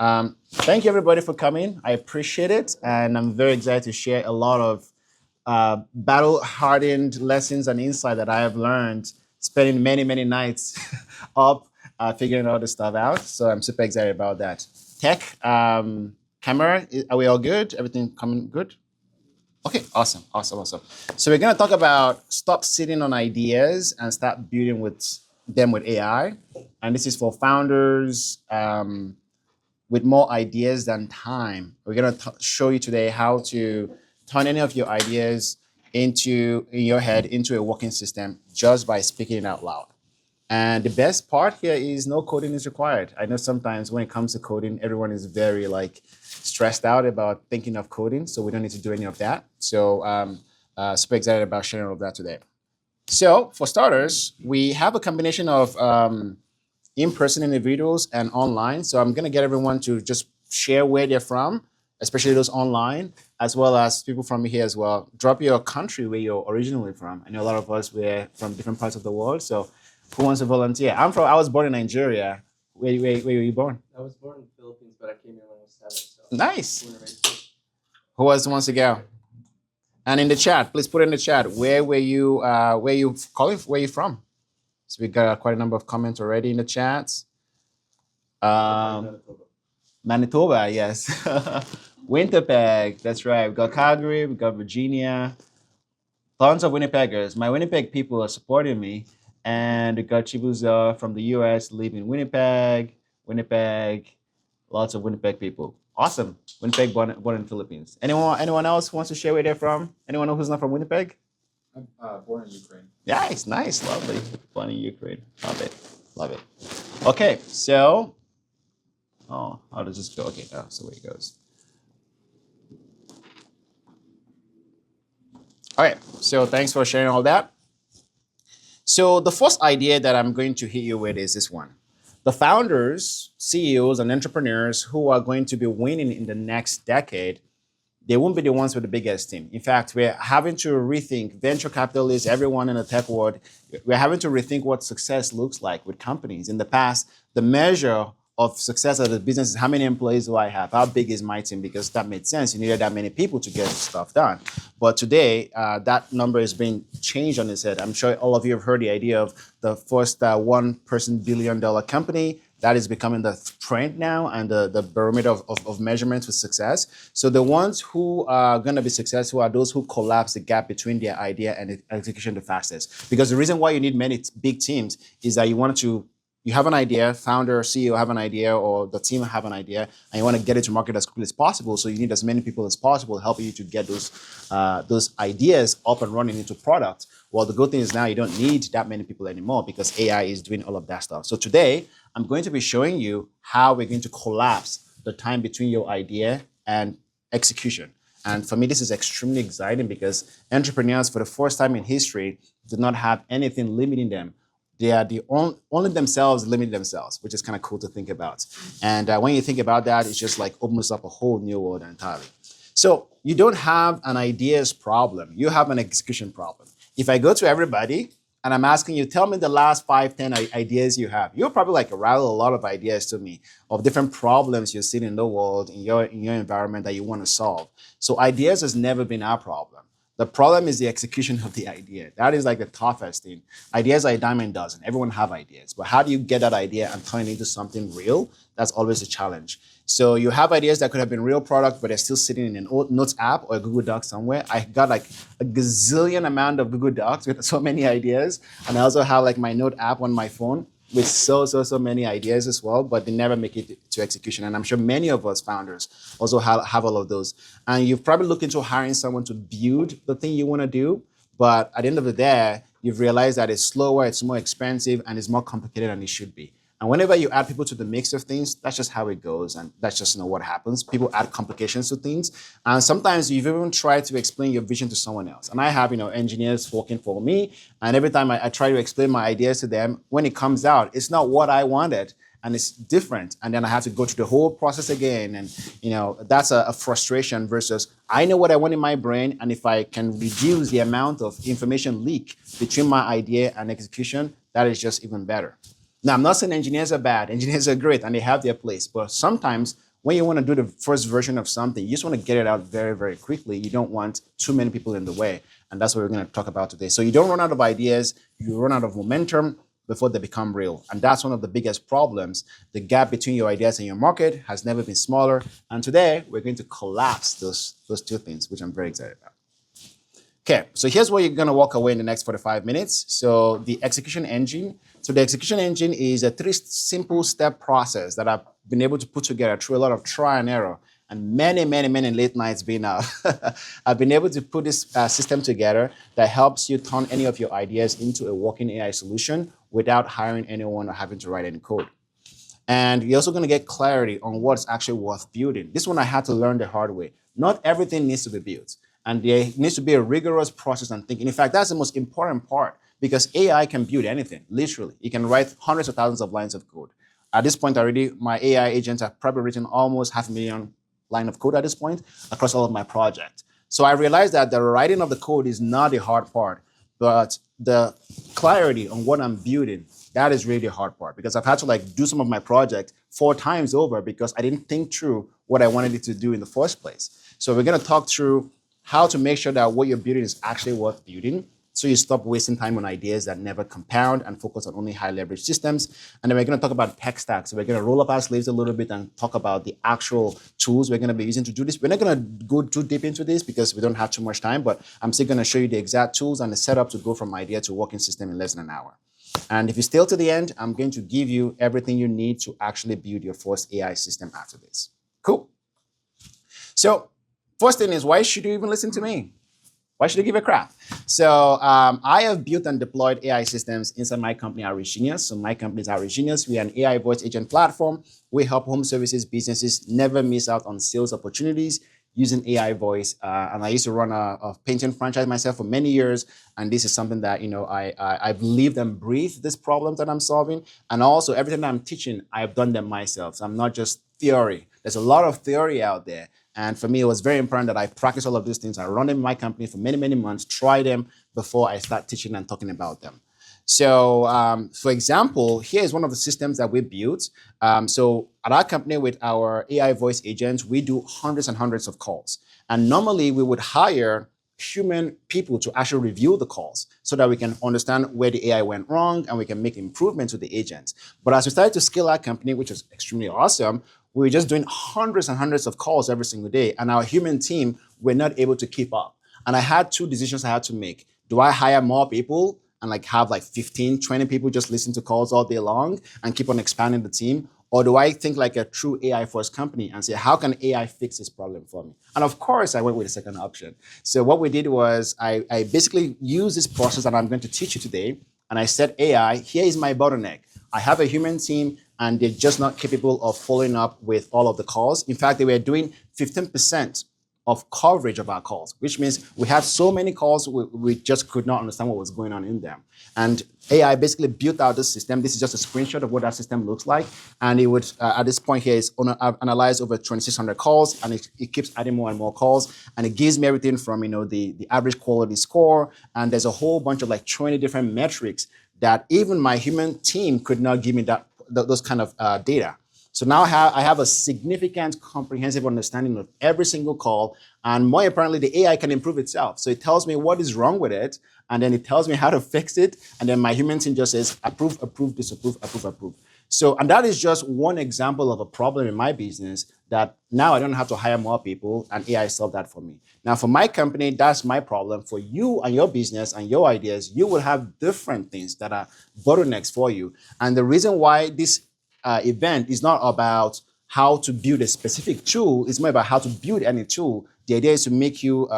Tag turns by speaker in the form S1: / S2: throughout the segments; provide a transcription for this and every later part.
S1: Thank you everybody for coming. I appreciate it, and I'm very excited to share a lot of battle-hardened lessons and insight that I have learned, spending many nights up figuring all this stuff out. So I'm super excited about that. Tech, camera, are we all good? Everything coming good? Okay, awesome. So we're gonna talk about stop sitting on ideas and start building with them with AI. And this is for founders with more ideas than time. We're gonna show you today how to turn any of your ideas in your head into a working system just by speaking it out loud. And the best part here is no coding is required. I know sometimes when it comes to coding, everyone is very stressed out about thinking of coding, so we don't need to do any of that. So super excited about sharing all of that today. So for starters, we have a combination of in-person individuals and online. So I'm gonna get everyone to just share where they're from, especially those online, as well as people from here as well. Drop your country where you're originally from. I know a lot of us were from different parts of the world, so who wants to volunteer? I was born in Nigeria. Where were you born?
S2: I was born in the Philippines, but I came here when I was 7. So
S1: Nice. Who else wants to go? And in the chat, please put in the chat, where were you, where you calling, where you from? So we got quite a number of comments already in the chats. Manitoba, yes. Winnipeg, that's right. We got Calgary, we got Virginia. Tons of Winnipeggers. My Winnipeg people are supporting me. And we got Chibuza from the US, live in Winnipeg. Lots of Winnipeg people. Awesome. Winnipeg, born in the Philippines. Anyone else who wants to share where they're from? Anyone who's not from Winnipeg?
S3: I'm born in Ukraine.
S1: Nice, lovely. Born in Ukraine. Love it. Okay, so, how does this go? Okay, so where it goes. All right, so thanks for sharing all that. So the first idea that I'm going to hit you with is this one. The founders, CEOs, and entrepreneurs who are going to be winning in the next decade, they won't be the ones with the biggest team. In fact, we're having to rethink, venture capitalists, everyone in the tech world, we're having to rethink what success looks like with companies. In the past, the measure of success of the business is how many employees do I have? How big is my team? Because that made sense. You needed that many people to get stuff done. But today, that number is being changed on its head. I'm sure all of you have heard the idea of the first one-person billion-dollar company. That is becoming the trend now and the barometer of measurements for success. So the ones who are going to be successful are those who collapse the gap between their idea and execution the fastest. Because the reason why you need many big teams is that you have an idea, founder, CEO have an idea, or the team have an idea, and you want to get it to market as quickly as possible. So you need as many people as possible helping you to get those ideas up and running into product. Well, the good thing is now you don't need that many people anymore because AI is doing all of that stuff. So today, I'm going to be showing you how we're going to collapse the time between your idea and execution. And for me, this is extremely exciting because entrepreneurs, for the first time in history, do not have anything limiting them. They are only themselves limiting themselves, which is kind of cool to think about. And when you think about that, it's just opens up a whole new world entirely. So you don't have an ideas problem. You have an execution problem. If I go to everybody and I'm asking you, tell me the last 5, 10 ideas you have, you'll probably rattle a lot of ideas to me of different problems you're seeing in the world, in your environment that you want to solve. So ideas has never been our problem. The problem is the execution of the idea. That is the toughest thing. Ideas are a dime a dozen. Everyone have ideas. But how do you get that idea and turn it into something real? That's always a challenge. So you have ideas that could have been real product, but they're still sitting in an old Notes app or a Google Doc somewhere. I got a gazillion amount of Google Docs with so many ideas. And I also have my Note app on my phone with so many ideas as well, but they never make it to execution. And I'm sure many of us founders also have all of those. And you've probably looked into hiring someone to build the thing you want to do, but at the end of the day, you've realized that it's slower, it's more expensive, and it's more complicated than it should be. And whenever you add people to the mix of things, that's just how it goes. And that's just what happens. People add complications to things. And sometimes you've even tried to explain your vision to someone else. And I have, engineers working for me. And every time I try to explain my ideas to them, when it comes out, it's not what I wanted. And it's different. And then I have to go through the whole process again. And, that's a frustration versus I know what I want in my brain. And if I can reduce the amount of information leak between my idea and execution, that is just even better. Now, I'm not saying engineers are bad. Engineers are great and they have their place. But sometimes when you want to do the first version of something, you just want to get it out very, very quickly. You don't want too many people in the way. And that's what we're going to talk about today. So you don't run out of ideas, you run out of momentum before they become real. And that's one of the biggest problems. The gap between your ideas and your market has never been smaller. And today we're going to collapse those two things, which I'm very excited about. Okay, so here's where you're gonna walk away in the next 45 minutes. So the execution engine. So the execution engine is a 3 simple step process that I've been able to put together through a lot of trial and error and many, many, many late nights being out. I've been able to put this system together that helps you turn any of your ideas into a working AI solution without hiring anyone or having to write any code. And you're also gonna get clarity on what's actually worth building. This one I had to learn the hard way. Not everything needs to be built. And there needs to be a rigorous process and thinking. In fact, that's the most important part because AI can build anything, literally. It can write hundreds of thousands of lines of code. At this point already, my AI agents have probably written almost 500,000 lines of code at this point across all of my projects. So I realized that the writing of the code is not the hard part, but the clarity on what I'm building, that is really the hard part because I've had to do some of my project 4 times over because I didn't think through what I wanted it to do in the first place. So we're gonna talk through how to make sure that what you're building is actually worth building so you stop wasting time on ideas that never compound and focus on only high leverage systems. And then we're going to talk about tech stack. So we're going to roll up our sleeves a little bit and talk about the actual tools we're going to be using to do this. We're not going to go too deep into this because we don't have too much time, but I'm still going to show you the exact tools and the setup to go from idea to working system in less than an hour. And if you stay till the end, I'm going to give you everything you need to actually build your first AI system after this. Cool. So first thing is, why should you even listen to me? Why should you give a crap? So I have built and deployed AI systems inside my company, Outreach Genius. So my company is Outreach Genius. We are an AI voice agent platform. We help home services businesses never miss out on sales opportunities using AI voice. And I used to run a painting franchise myself for many years. And this is something that, I've lived and breathed these problems that I'm solving. And also everything that I'm teaching, I've done them myself. So I'm not just theory. There's a lot of theory out there. And for me, it was very important that I practice all of these things. I run them in my company for many, many months, try them before I start teaching and talking about them. So for example, here is one of the systems that we built. So at our company with our AI voice agents, we do hundreds and hundreds of calls. And normally we would hire human people to actually review the calls so that we can understand where the AI went wrong and we can make improvements with the agents. But as we started to scale our company, which is extremely awesome, we were just doing hundreds and hundreds of calls every single day. And our human team were not able to keep up. And I had 2 decisions I had to make. Do I hire more people and have 15, 20 people just listen to calls all day long and keep on expanding the team? Or do I think like a true AI first company and say, how can AI fix this problem for me? And of course, I went with the second option. So what we did was I basically used this process that I'm going to teach you today. And I said, AI, here is my bottleneck. I have a human team and they're just not capable of following up with all of the calls. In fact, they were doing 15% of coverage of our calls, which means we had so many calls, we just could not understand what was going on in them. And AI basically built out this system. This is just a screenshot of what that system looks like. And it would, at this point here, is analyze over 2,600 calls, and it keeps adding more and more calls. And it gives me everything from, the average quality score. And there's a whole bunch of 20 different metrics that even my human team could not give me those kind of data. So now I have a significant comprehensive understanding of every single call. And more importantly, the AI can improve itself. So it tells me what is wrong with it. And then it tells me how to fix it. And then my human team just says, approve, approve, disapprove, approve, approve. So, and that is just one example of a problem in my business that now I don't have to hire more people and AI solved that for me. Now for my company, that's my problem. For you and your business and your ideas, you will have different things that are bottlenecks for you. And the reason why this event is not about how to build a specific tool, it's more about how to build any tool. The idea is to make you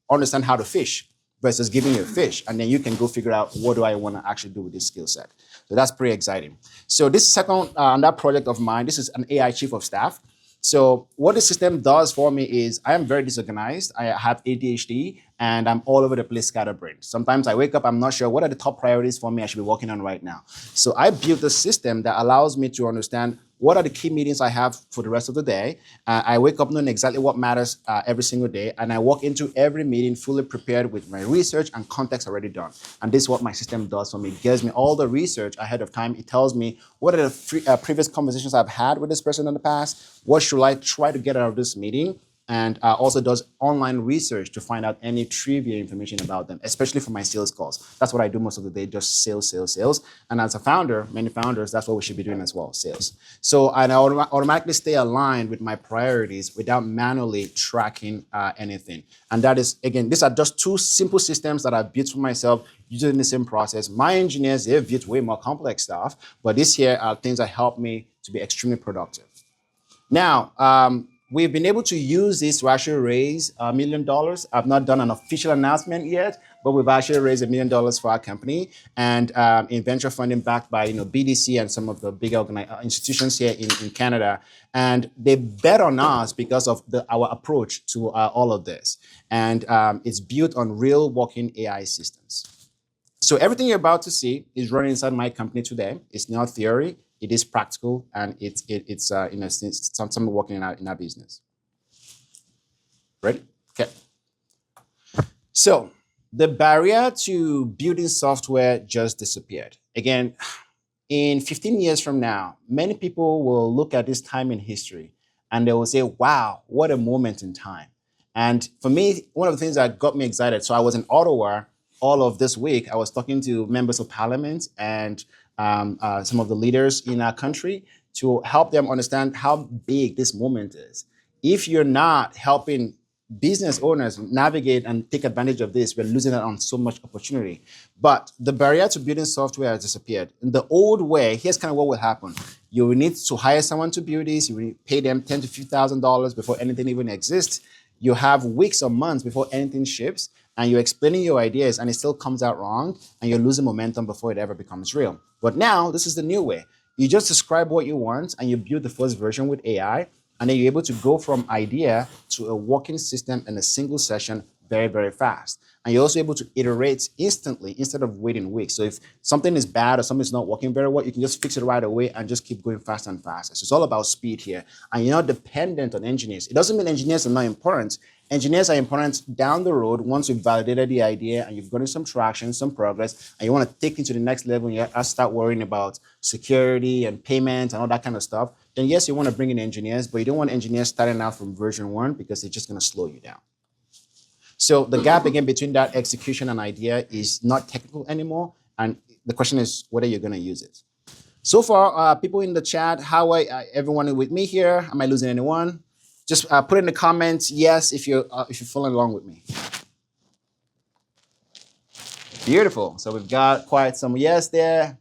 S1: understand how to fish versus giving you a fish. And then you can go figure out what do I want to actually do with this skill set. So that's pretty exciting. So this second on that project of mine, this is an AI chief of staff. So what the system does for me is I am very disorganized. I have ADHD and I'm all over the place scatterbrained. Sometimes I wake up, I'm not sure what are the top priorities for me I should be working on right now. So I built a system that allows me to understand what are the key meetings I have for the rest of the day. I wake up knowing exactly what matters every single day, and I walk into every meeting fully prepared with my research and context already done. And this is what my system does for me. It gives me all the research ahead of time. It tells me what are the previous conversations I've had with this person in the past, what should I try to get out of this meeting, and also does online research to find out any trivia information about them, especially for my sales calls. That's what I do most of the day, just sales, sales, sales. And as a founder, many founders, that's what we should be doing as well, sales. So I automatically stay aligned with my priorities without manually tracking anything. And that is, again, these are just two simple systems that I've built for myself using the same process. My engineers, they've built way more complex stuff, but these here are things that help me to be extremely productive. Now, we've been able to use this to actually raise $1 million. I've not done an official announcement yet, but we've actually raised $1 million for our company, and in venture funding backed by BDC and some of the big institutions here in Canada. And they bet on us because of our approach to all of this. And it's built on real working AI systems. So everything you're about to see is running inside my company today. It's not theory. It is practical, and it's something working in our business. Ready? Okay. So the barrier to building software just disappeared. Again, in 15 years from now, many people will look at this time in history and they will say, wow, what a moment in time. And for me, one of the things that got me excited, so I was in Ottawa all of this week. I was talking to members of parliament and some of the leaders in our country to help them understand how big this moment is. If you're not helping business owners navigate and take advantage of this, we're losing out on so much opportunity. But the barrier to building software has disappeared. In the old way, here's kind of what will happen. You will need to hire someone to build this. You will pay them $10,000 to $50,000 before anything even exists. You have weeks or months before anything ships, and you're explaining your ideas and it still comes out wrong, and you're losing momentum before it ever becomes real. But now, this is the new way. You just describe what you want and you build the first version with AI, and then you're able to go from idea to a working system in a single session very, very fast. And you're also able to iterate instantly instead of waiting weeks. So if something is bad or something's not working very well, you can just fix it right away and just keep going faster and faster. So it's all about speed here. And you're not dependent on engineers. It doesn't mean engineers are not important. Engineers are important down the road once you've validated the idea and you've gotten some traction, some progress, and you want to take it to the next level and you have to start worrying about security and payment and all that kind of stuff. Then yes, you want to bring in engineers, but you don't want engineers starting out from version 1 because it's just going to slow you down. So the gap again between that execution and idea is not technical anymore. And the question is, what are you going to use it? So far, people in the chat, how are everyone with me here? Am I losing anyone? Just put in the comments yes if you're following along with me. Beautiful. So we've got quite some yes there.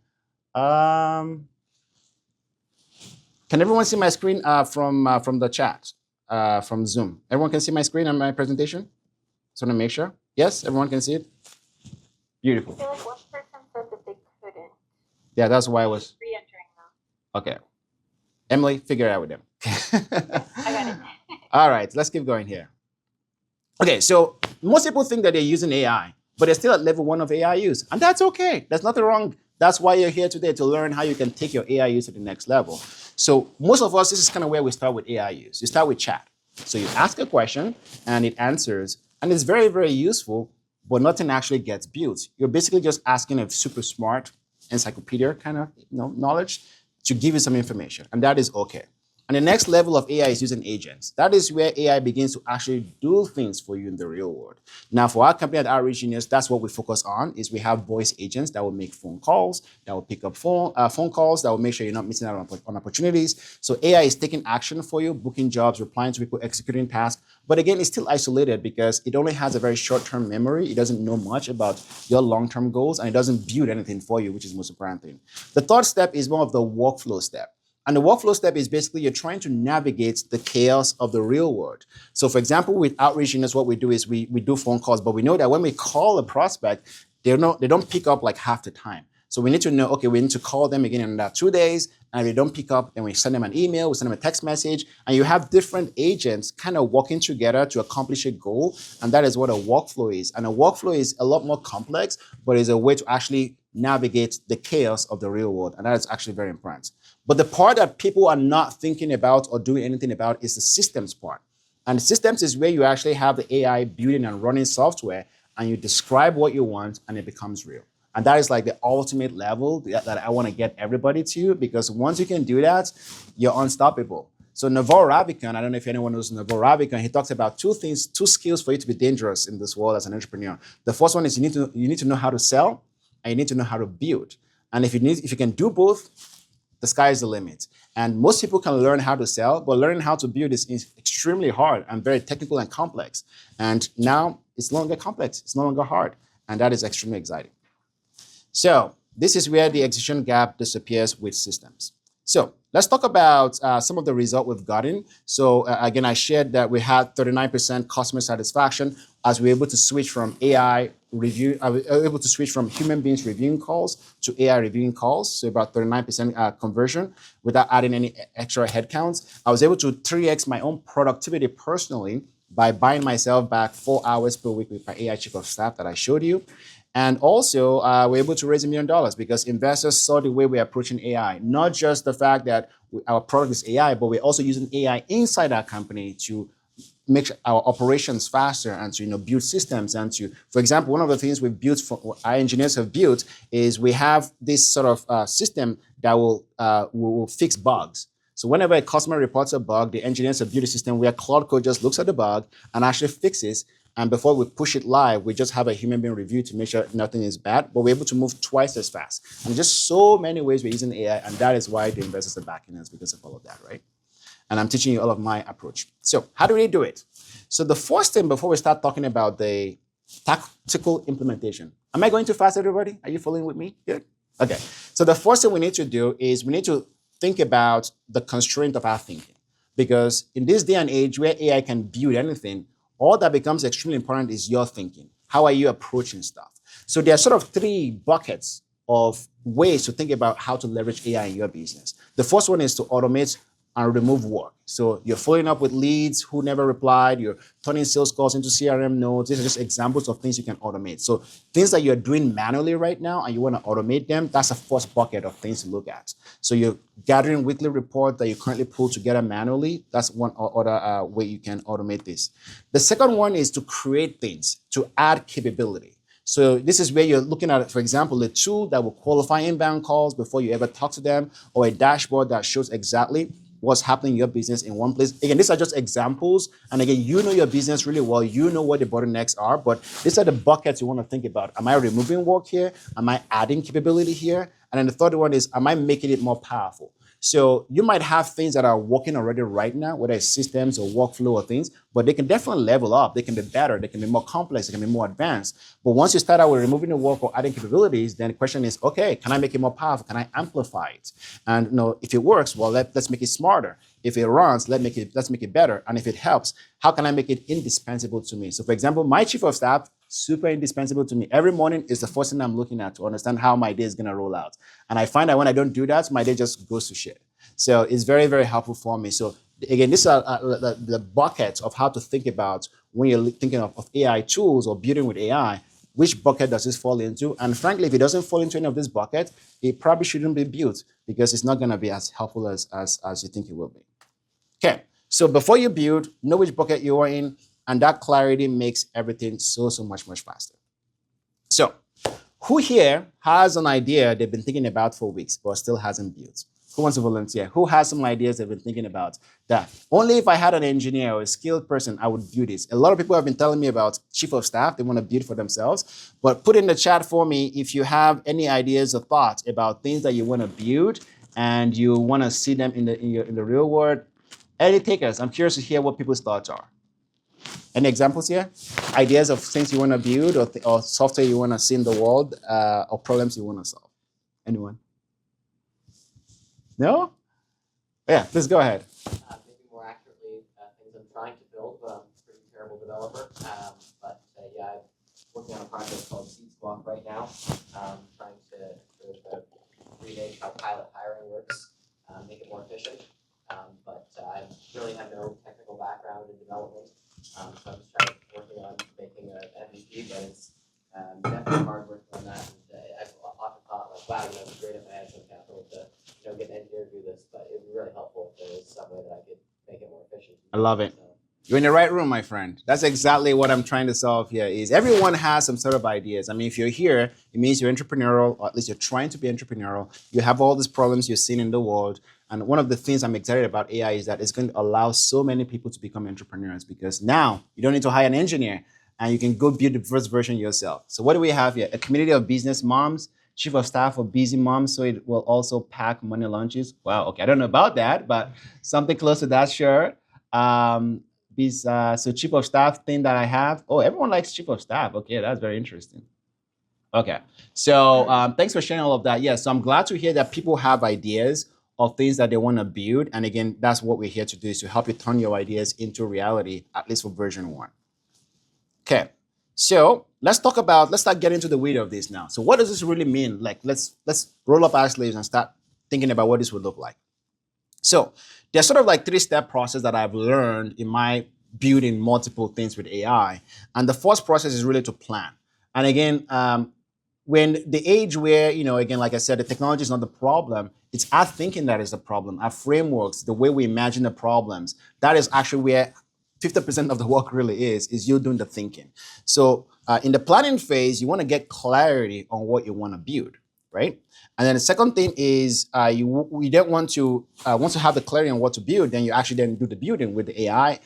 S1: Can everyone see my screen from the chat, from Zoom? Everyone can see my screen and my presentation? Just want to make sure. Yes, everyone can see it? Beautiful.
S4: I feel like one person said that they couldn't.
S1: Yeah, that's why I was.
S4: Re-entering now.
S1: Okay. Emily, figure it out with them.
S4: I got it.
S1: All right, let's keep going here. Okay, so most people think that they're using AI, but they're still at level 1 of AI use. And that's okay. There's nothing wrong. That's why you're here today, to learn how you can take your AI use to the next level. So most of us, this is kind of where we start with AI use. You start with chat. So you ask a question and it answers. And it's very, very useful, but nothing actually gets built. You're basically just asking a super smart encyclopedia kind of knowledge to give you some information, and that is okay. And the next level of AI is using agents. That is where AI begins to actually do things for you in the real world. Now, for our company at Outreach Genius, that's what we focus on, is we have voice agents that will make phone calls, that will pick up phone calls, that will make sure you're not missing out on opportunities. So AI is taking action for you, booking jobs, replying to people, executing tasks. But again, it's still isolated because it only has a very short-term memory. It doesn't know much about your long-term goals, and it doesn't build anything for you, which is the most important thing. The third step is more of the workflow step. And the workflow step is basically you're trying to navigate the chaos of the real world. So for example, with Outreach Genius, what we do is we do phone calls, but we know that when we call a prospect, they don't pick up like half the time. So we need to know, okay, we need to call them again in about 2 days, and if they don't pick up, then we send them an email, we send them a text message, and you have different agents kind of working together to accomplish a goal, and that is what a workflow is. And a workflow is a lot more complex, but is a way to actually navigate the chaos of the real world. And that is actually very important. But the part that people are not thinking about or doing anything about is the systems part. And systems is where you actually have the AI building and running software, and you describe what you want, and it becomes real. And that is like the ultimate level that I want to get everybody to, because once you can do that, you're unstoppable. So Naval Ravikant, I don't know if anyone knows Naval Ravikant, he talks about two things, two skills for you to be dangerous in this world as an entrepreneur. The first one is you need to know how to sell, and you need to know how to build. And if you can do both, the sky is the limit. And most people can learn how to sell, but learning how to build is extremely hard and very technical and complex. And now it's no longer complex, it's no longer hard. And that is extremely exciting. So this is where the execution gap disappears with systems. So let's talk about some of the results we've gotten. So again, I shared that we had 39% customer satisfaction as we were able to switch from AI review, able to switch from human beings reviewing calls to AI reviewing calls. So about 39% conversion without adding any extra headcounts. I was able to 3x my own productivity personally by buying myself back 4 hours per week with my AI chief of staff that I showed you. And also, we're able to raise $1 million because investors saw the way we're approaching AI. Not just the fact that our product is AI, but we're also using AI inside our company to make our operations faster and to build systems. And to, for example, one of the things we've built, our engineers have built, is we have this sort of system that will fix bugs. So whenever a customer reports a bug, the engineers have built a system where Cloud Code just looks at the bug and actually fixes. And before we push it live, we just have a human being review to make sure nothing is bad, but we're able to move twice as fast. And just so many ways we're using AI, and that is why the investors are backing us, because of all of that, right? And I'm teaching you all of my approach. So how do we do it? So the first thing before we start talking about the tactical implementation. Am I going too fast, everybody? Are you following with me? Good? Okay. So the first thing we need to do is we need to think about the constraint of our thinking. Because in this day and age where AI can build anything, all that becomes extremely important is your thinking. How are you approaching stuff? So there are sort of 3 buckets of ways to think about how to leverage AI in your business. The first one is to automate and remove work. So you're following up with leads who never replied, you're turning sales calls into CRM nodes. These are just examples of things you can automate. So things that you're doing manually right now and you want to automate them, that's the first bucket of things to look at. So you're gathering weekly reports that you currently pull together manually. That's one other way you can automate this. The second one is to create things, to add capability. So this is where you're looking at, for example, a tool that will qualify inbound calls before you ever talk to them, or a dashboard that shows exactly what's happening in your business in one place. Again, these are just examples. And again, you know your business really well. You know what the bottlenecks are, but these are the buckets you want to think about. Am I removing work here? Am I adding capability here? And then the third one is, am I making it more powerful? So you might have things that are working already right now, whether it's systems or workflow or things, but they can definitely level up. They can be better. They can be more complex. They can be more advanced. But once you start out with removing the work or adding capabilities, then the question is, okay, can I make it more powerful? Can I amplify it? And if it works, well, let's make it smarter. If it runs, let's make it better. And if it helps, how can I make it indispensable to me? So for example, my chief of staff, super indispensable to me. Every morning is the first thing I'm looking at to understand how my day is going to roll out. And I find that when I don't do that, my day just goes to shit. So it's very, very helpful for me. So again, these are the buckets of how to think about when you're thinking of AI tools or building with AI. Which bucket does this fall into? And frankly, if it doesn't fall into any of these buckets, it probably shouldn't be built because it's not going to be as helpful as you think it will be. Okay, so before you build, know which bucket you are in, and that clarity makes everything so much faster. So, who here has an idea they've been thinking about for weeks but still hasn't built? Who wants to volunteer? Who has some ideas they've been thinking about that? Only if I had an engineer or a skilled person, I would do this. A lot of people have been telling me about chief of staff. They want to build for themselves. But put in the chat for me if you have any ideas or thoughts about things that you want to build and you want to see them in the real world. Any takers? I'm curious to hear what people's thoughts are. Any examples here? Ideas of things you want to build or software you want to see in the world or problems you want to solve? Anyone? No? Yeah, please go ahead.
S2: Maybe more accurately, things I'm trying to build, but I'm a pretty terrible developer. I'm working on a project called Skool right now, trying to remake how pilot hiring works, make it more efficient. But I really have no technical background in development, so I'm just working on making an MVP, but it's definitely hard working on that. And I've often thought
S1: I love it.
S2: So,
S1: You're in the right room, my friend. That's exactly what I'm trying to solve here is everyone has some sort of ideas. I mean, if you're here, it means you're entrepreneurial, or at least you're trying to be entrepreneurial. You have all these problems you're seeing in the world. And one of the things I'm excited about AI is that it's going to allow so many people to become entrepreneurs because now you don't need to hire an engineer and you can go build the first version yourself. So what do we have here? A community of business moms, chief of staff for busy moms, so it will also pack money lunches. Wow, okay, I don't know about that, but something close to that, sure. Um, so chief of staff thing that I have. Oh, everyone likes chief of staff. Okay, that's very interesting. Okay, so thanks for sharing all of that. Yeah, so I'm glad to hear that people have ideas of things that they want to build. And again, that's what we're here to do is to help you turn your ideas into reality, at least for version 1. Okay, so let's start getting into the weed of this now. So what does this really mean? Like, let's roll up our sleeves and start thinking about what this would look like. So there's sort of like 3-step process that I've learned in my building multiple things with AI. And the first process is really to plan. And again, when the age where, again, like I said, the technology is not the problem, it's our thinking that is the problem, our frameworks, the way we imagine the problems. That is actually where 50% of the work really is you doing the thinking. So in the planning phase, you want to get clarity on what you want to build, right? And then the second thing is you don't want to once you have the clarity on what to build, then you actually then do the building with the AI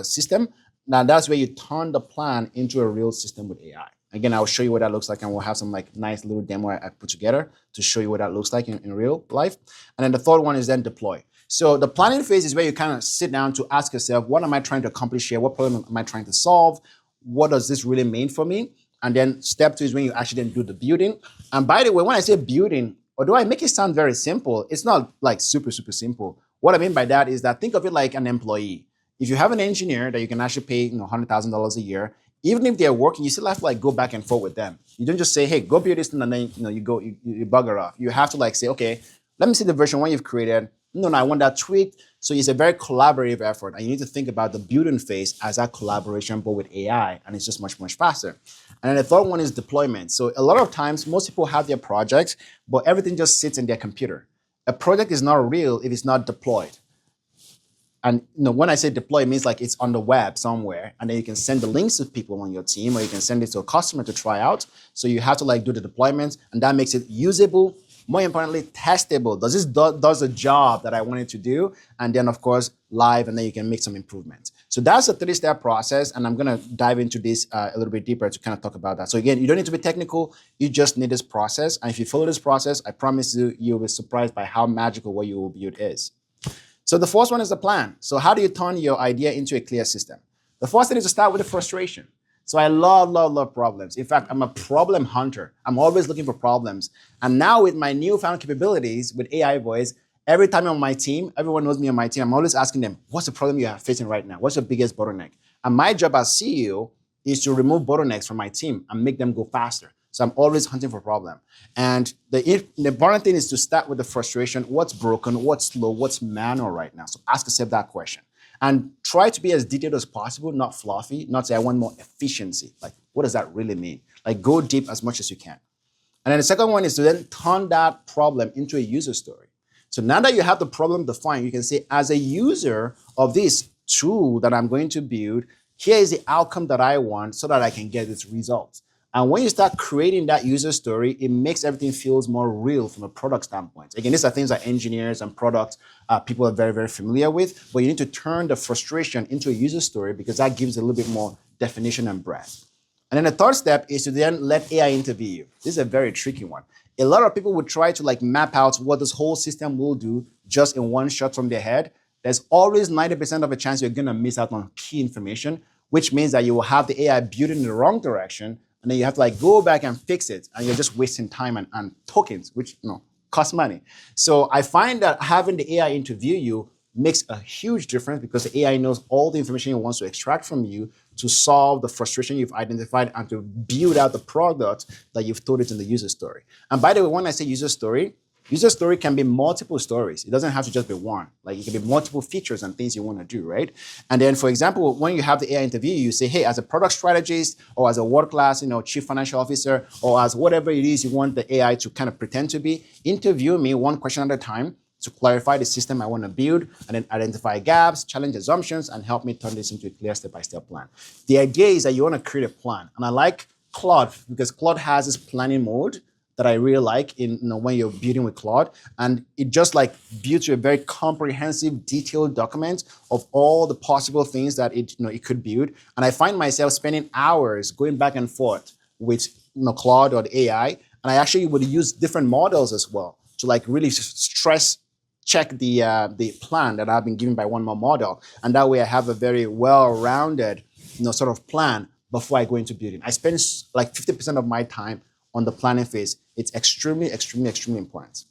S1: system. Now that's where you turn the plan into a real system with AI. Again, I'll show you what that looks like, and we'll have some like nice little demo I put together to show you what that looks like in real life. And then the third one is then deploy. So the planning phase is where you kind of sit down to ask yourself, what am I trying to accomplish here? What problem am I trying to solve? What does this really mean for me? And then step 2 is when you actually then do the building. And by the way, when I say building, although I make it sound very simple, it's not like super, super simple. What I mean by that is that think of it like an employee. If you have an engineer that you can actually pay $100,000 a year, even if they're working, you still have to like go back and forth with them. You don't just say, hey, go build this thing, and then you bugger off. You have to like say, okay, let me see the version 1 you've created. No, I want that tweaked. So it's a very collaborative effort. And you need to think about the building phase as a collaboration, but with AI, and it's just much, much faster. And then the third one is deployment. So a lot of times, most people have their projects, but everything just sits in their computer. A project is not real if it's not deployed. And when I say deploy, it means like it's on the web somewhere, and then you can send the links to people on your team, or you can send it to a customer to try out. So you have to like do the deployments, and that makes it usable. More importantly, testable. Does this does the job that I want it to do? And then of course, live, and then you can make some improvements. So that's a 3-step process, and I'm gonna dive into this a little bit deeper to kind of talk about that. So again, you don't need to be technical, you just need this process. And if you follow this process, I promise you, you'll be surprised by how magical what you will build is. So the first one is the plan. So how do you turn your idea into a clear system? The first thing is to start with the frustration. So I love problems. In fact, I'm a problem hunter. I'm always looking for problems. And now with my newfound capabilities with AI voice, every time I'm on my team, everyone knows me on my team, I'm always asking them, what's the problem you are facing right now? What's your biggest bottleneck? And my job as CEO is to remove bottlenecks from my team and make them go faster. So I'm always hunting for a problem. And the important thing is to start with the frustration. What's broken? What's slow? What's manual right now? So ask yourself that question. And try to be as detailed as possible, not fluffy, not say I want more efficiency. Like, what does that really mean? Like, go deep as much as you can. And then the second one is to then turn that problem into a user story. So now that you have the problem defined, you can say, as a user of this tool that I'm going to build, here is the outcome that I want so that I can get its results. And when you start creating that user story, it makes everything feels more real from a product standpoint. Again, these are things that engineers and product people are very, very familiar with, but you need to turn the frustration into a user story because that gives a little bit more definition and breadth. And then the third step is to then let AI interview you. This is a very tricky one. A lot of people would try to like map out what this whole system will do just in one shot from their head. There's always 90% of a chance you're gonna miss out on key information, which means that you will have the AI built in the wrong direction, and then you have to like go back and fix it, and you're just wasting time and tokens, which cost money. So I find that having the AI interview you makes a huge difference because the AI knows all the information it wants to extract from you to solve the frustration you've identified and to build out the product that you've told it in the user story. And by the way, when I say user story can be multiple stories. It doesn't have to just be one. Like it can be multiple features and things you want to do, right? And then, for example, when you have the AI interview, you say, hey, as a product strategist or as a world-class, chief financial officer, or as whatever it is you want the AI to kind of pretend to be, interview me one question at a time to clarify the system I want to build, and then identify gaps, challenge assumptions, and help me turn this into a clear step-by-step plan. The idea is that you want to create a plan. And I like Claude because Claude has this planning mode that I really like in when you're building with Claude. And it just like builds you a very comprehensive, detailed document of all the possible things that it could build. And I find myself spending hours going back and forth with Claude or the AI. And I actually would use different models as well to like really stress check the plan that I've been given by one more model. And that way I have a very well-rounded sort of plan before I go into building. I spend like 50% of my time on the planning phase. It's extremely, extremely, extremely important.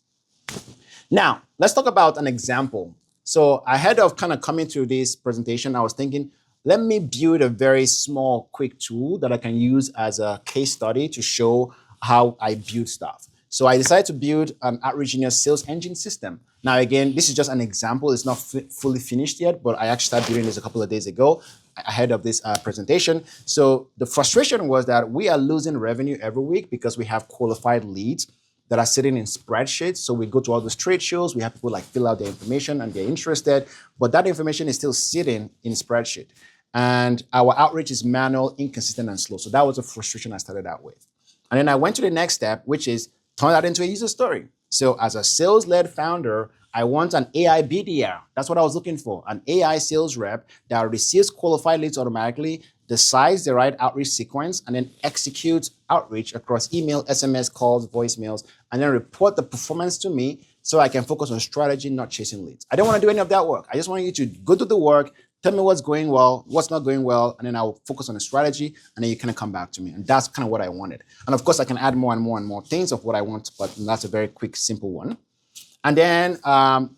S1: Now, let's talk about an example. So ahead of kind of coming to this presentation, I was thinking, let me build a very small, quick tool that I can use as a case study to show how I build stuff. So I decided to build an Outreach Genius sales engine system. Now, again, this is just an example. It's not fully finished yet, but I actually started building this a couple of days ago ahead of this presentation. So the frustration was that we are losing revenue every week because we have qualified leads that are sitting in spreadsheets. So we go to all those trade shows, we have people like fill out their information and they're interested, but that information is still sitting in spreadsheet. And our outreach is manual, inconsistent, and slow. So that was a frustration I started out with. And then I went to the next step, which is turn that into a user story. So as a sales-led founder, I want an AI BDR. That's what I was looking for, an AI sales rep that receives qualified leads automatically, decides the right outreach sequence, and then executes outreach across email, SMS, calls, voicemails, and then report the performance to me so I can focus on strategy, not chasing leads. I don't want to do any of that work. I just want you to go do the work, tell me what's going well, what's not going well, and then I'll focus on the strategy, and then you kind of come back to me. And that's kind of what I wanted. And of course, I can add more and more and more things of what I want, but that's a very quick, simple one. And then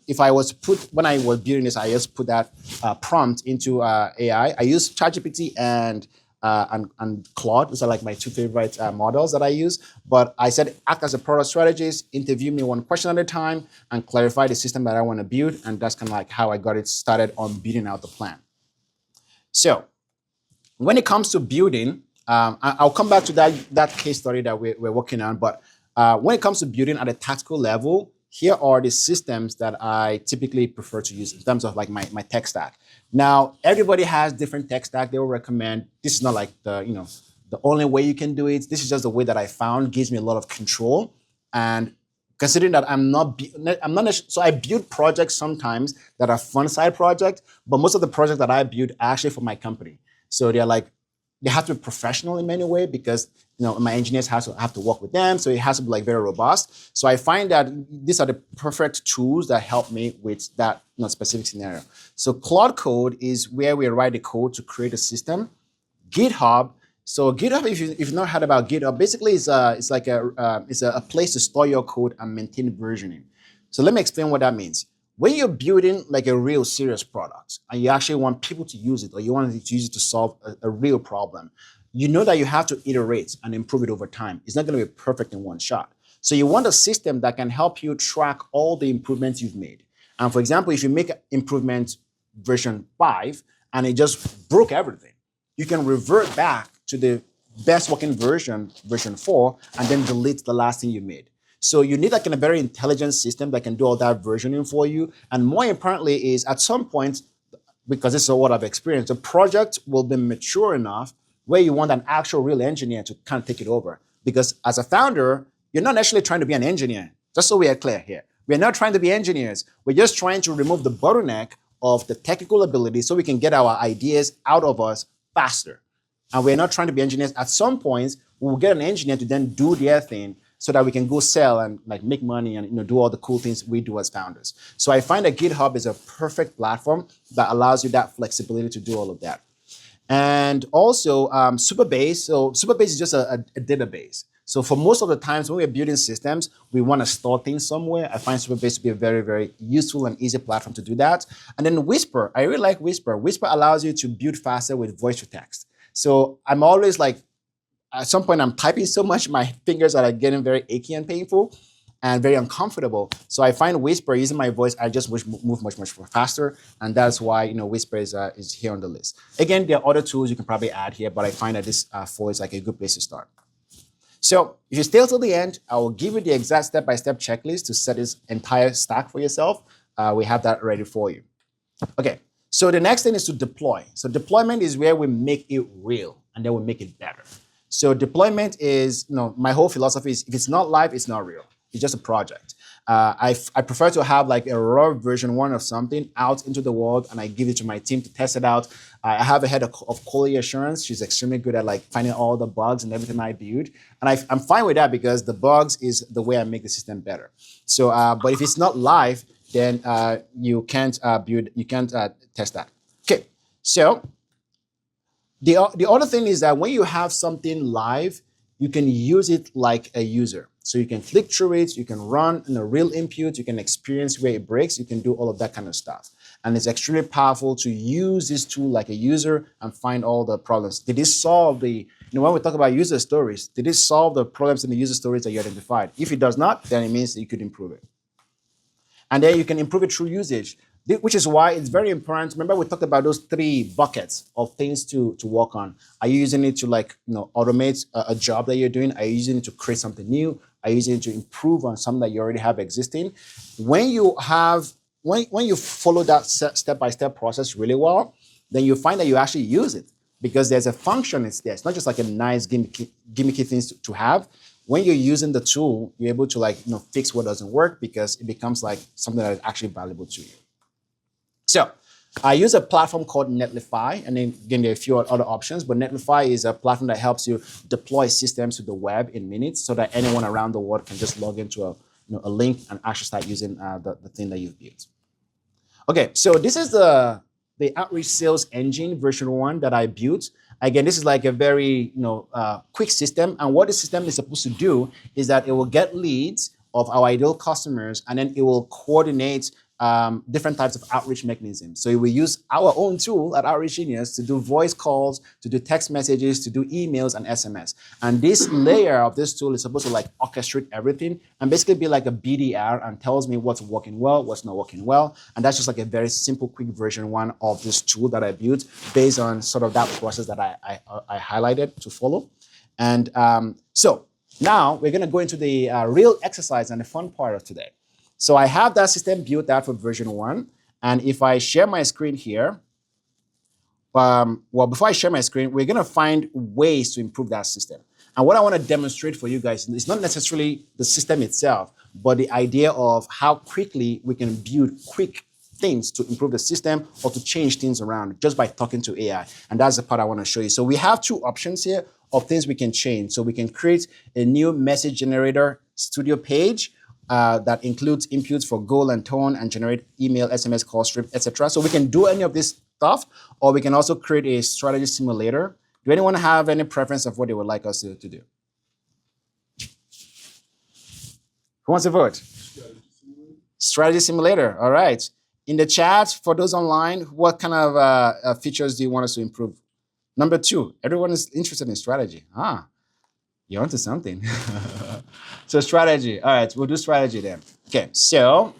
S1: if I was when I was building this, I just put that prompt into AI. I use ChatGPT and Claude. Those are like my two favorite models that I use. But I said, act as a product strategist, interview me one question at a time, and clarify the system that I want to build. And that's kind of like how I got it started on building out the plan. So when it comes to building, I'll come back to that case study that we're working on. But when it comes to building at a tactical level, here are the systems that I typically prefer to use in terms of like my tech stack. Now, everybody has different tech stack they will recommend. This is not like the only way you can do it. This is just the way that I found gives me a lot of control. And considering that I'm not so I build projects sometimes that are fun side projects, but most of the projects that I build are actually for my company. So they have to be professional in many ways because my engineers have to work with them, so it has to be like very robust. So I find that these are the perfect tools that help me with that specific scenario. So Claude Code is where we write the code to create a system. GitHub. So GitHub, if you've not heard about GitHub, basically it's a place to store your code and maintain versioning. So let me explain what that means. When you're building like a real serious product and you actually want people to use it or you want to use it to solve a real problem, you know that you have to iterate and improve it over time. It's not going to be perfect in one shot. So you want a system that can help you track all the improvements you've made. And for example, if you make improvement version 5 and it just broke everything, you can revert back to the best working version 4, and then delete the last thing you made. So you need like a very intelligent system that can do all that versioning for you. And more importantly is at some point, because this is what I've experienced, the project will be mature enough where you want an actual real engineer to kind of take it over. Because as a founder, you're not necessarily trying to be an engineer. Just so we are clear here. We're not trying to be engineers. We're just trying to remove the bottleneck of the technical ability so we can get our ideas out of us faster. And we're not trying to be engineers. At some points, we'll get an engineer to then do their thing so that we can go sell and like make money and do all the cool things we do as founders. So I find that GitHub is a perfect platform that allows you that flexibility to do all of that. And also Supabase. So Supabase is just a database. So for most of the times when we're building systems, we want to store things somewhere. I find Supabase to be a very, very useful and easy platform to do that. And then Whisper, I really like Whisper. Whisper allows you to build faster with voice to text. So I'm always like, at some point I'm typing so much, my fingers are like getting very achy and painful and very uncomfortable. So I find Whisper, using my voice, I just move much faster. And that's why Whisper is here on the list. Again, there are other tools you can probably add here, but I find that this 4 is like a good place to start. So if you stay till the end, I will give you the exact step-by-step checklist to set this entire stack for yourself. We have that ready for you. Okay, so the next thing is to deploy. So deployment is where we make it real and then we make it better. So deployment is, my whole philosophy is if it's not live, it's not real. It's just a project. I prefer to have like a raw version 1 of something out into the world and I give it to my team to test it out. I have a head of quality assurance. She's extremely good at like finding all the bugs and everything I build. And I'm fine with that because the bugs is the way I make the system better. So, but if it's not live, then you can't test that. Okay, so the other thing is that when you have something live, you can use it like a user. So you can click through it, you can run in a real input, you can experience where it breaks, you can do all of that kind of stuff. And it's extremely powerful to use this tool like a user and find all the problems. Did this solve when we talk about user stories, did this solve the problems in the user stories that you identified? If it does not, then it means that you could improve it. And then you can improve it through usage, which is why it's very important. Remember, we talked about those 3 buckets of things to work on. Are you using it to automate a job that you're doing? Are you using it to create something new? Are you using it to improve on something that you already have existing? When you follow that step-by-step process really well, then you find that you actually use it because there's a function it's there. It's not just like a nice gimmicky thing to have. When you're using the tool, you're able to fix what doesn't work because it becomes like something that is actually valuable to you. So I use a platform called Netlify, and then again, there are a few other options, but Netlify is a platform that helps you deploy systems to the web in minutes so that anyone around the world can just log into a link and actually start using the thing that you've built. Okay, so this is the outreach sales engine version 1 that I built. Again, this is like a very quick system, and what the system is supposed to do is that it will get leads of our ideal customers, and then it will coordinate different types of outreach mechanisms. So we use our own tool at Outreach Genius to do voice calls, to do text messages, to do emails and SMS. And this layer of this tool is supposed to orchestrate everything and basically be like a BDR and tells me what's working well, what's not working well. And that's just like a very simple, quick version 1 of this tool that I built based on sort of that process that I highlighted to follow. And so now we're going to go into the real exercise and the fun part of today. So I have that system built out for version 1. And if I share my screen here, before I share my screen, we're going to find ways to improve that system. And what I want to demonstrate for you guys is not necessarily the system itself, but the idea of how quickly we can build quick things to improve the system or to change things around just by talking to AI. And that's the part I want to show you. So we have 2 options here of things we can change. So we can create a new message generator studio page that includes inputs for goal and tone and generate email, SMS, call script, etc. So we can do any of this stuff, or we can also create a strategy simulator. Do anyone have any preference of what they would like us to do? Who wants to vote? Strategy simulator. All right. In the chat, for those online, what kind of features do you want us to improve? Number 2, everyone is interested in strategy. You're onto something. So strategy. All right, we'll do strategy then. Okay, so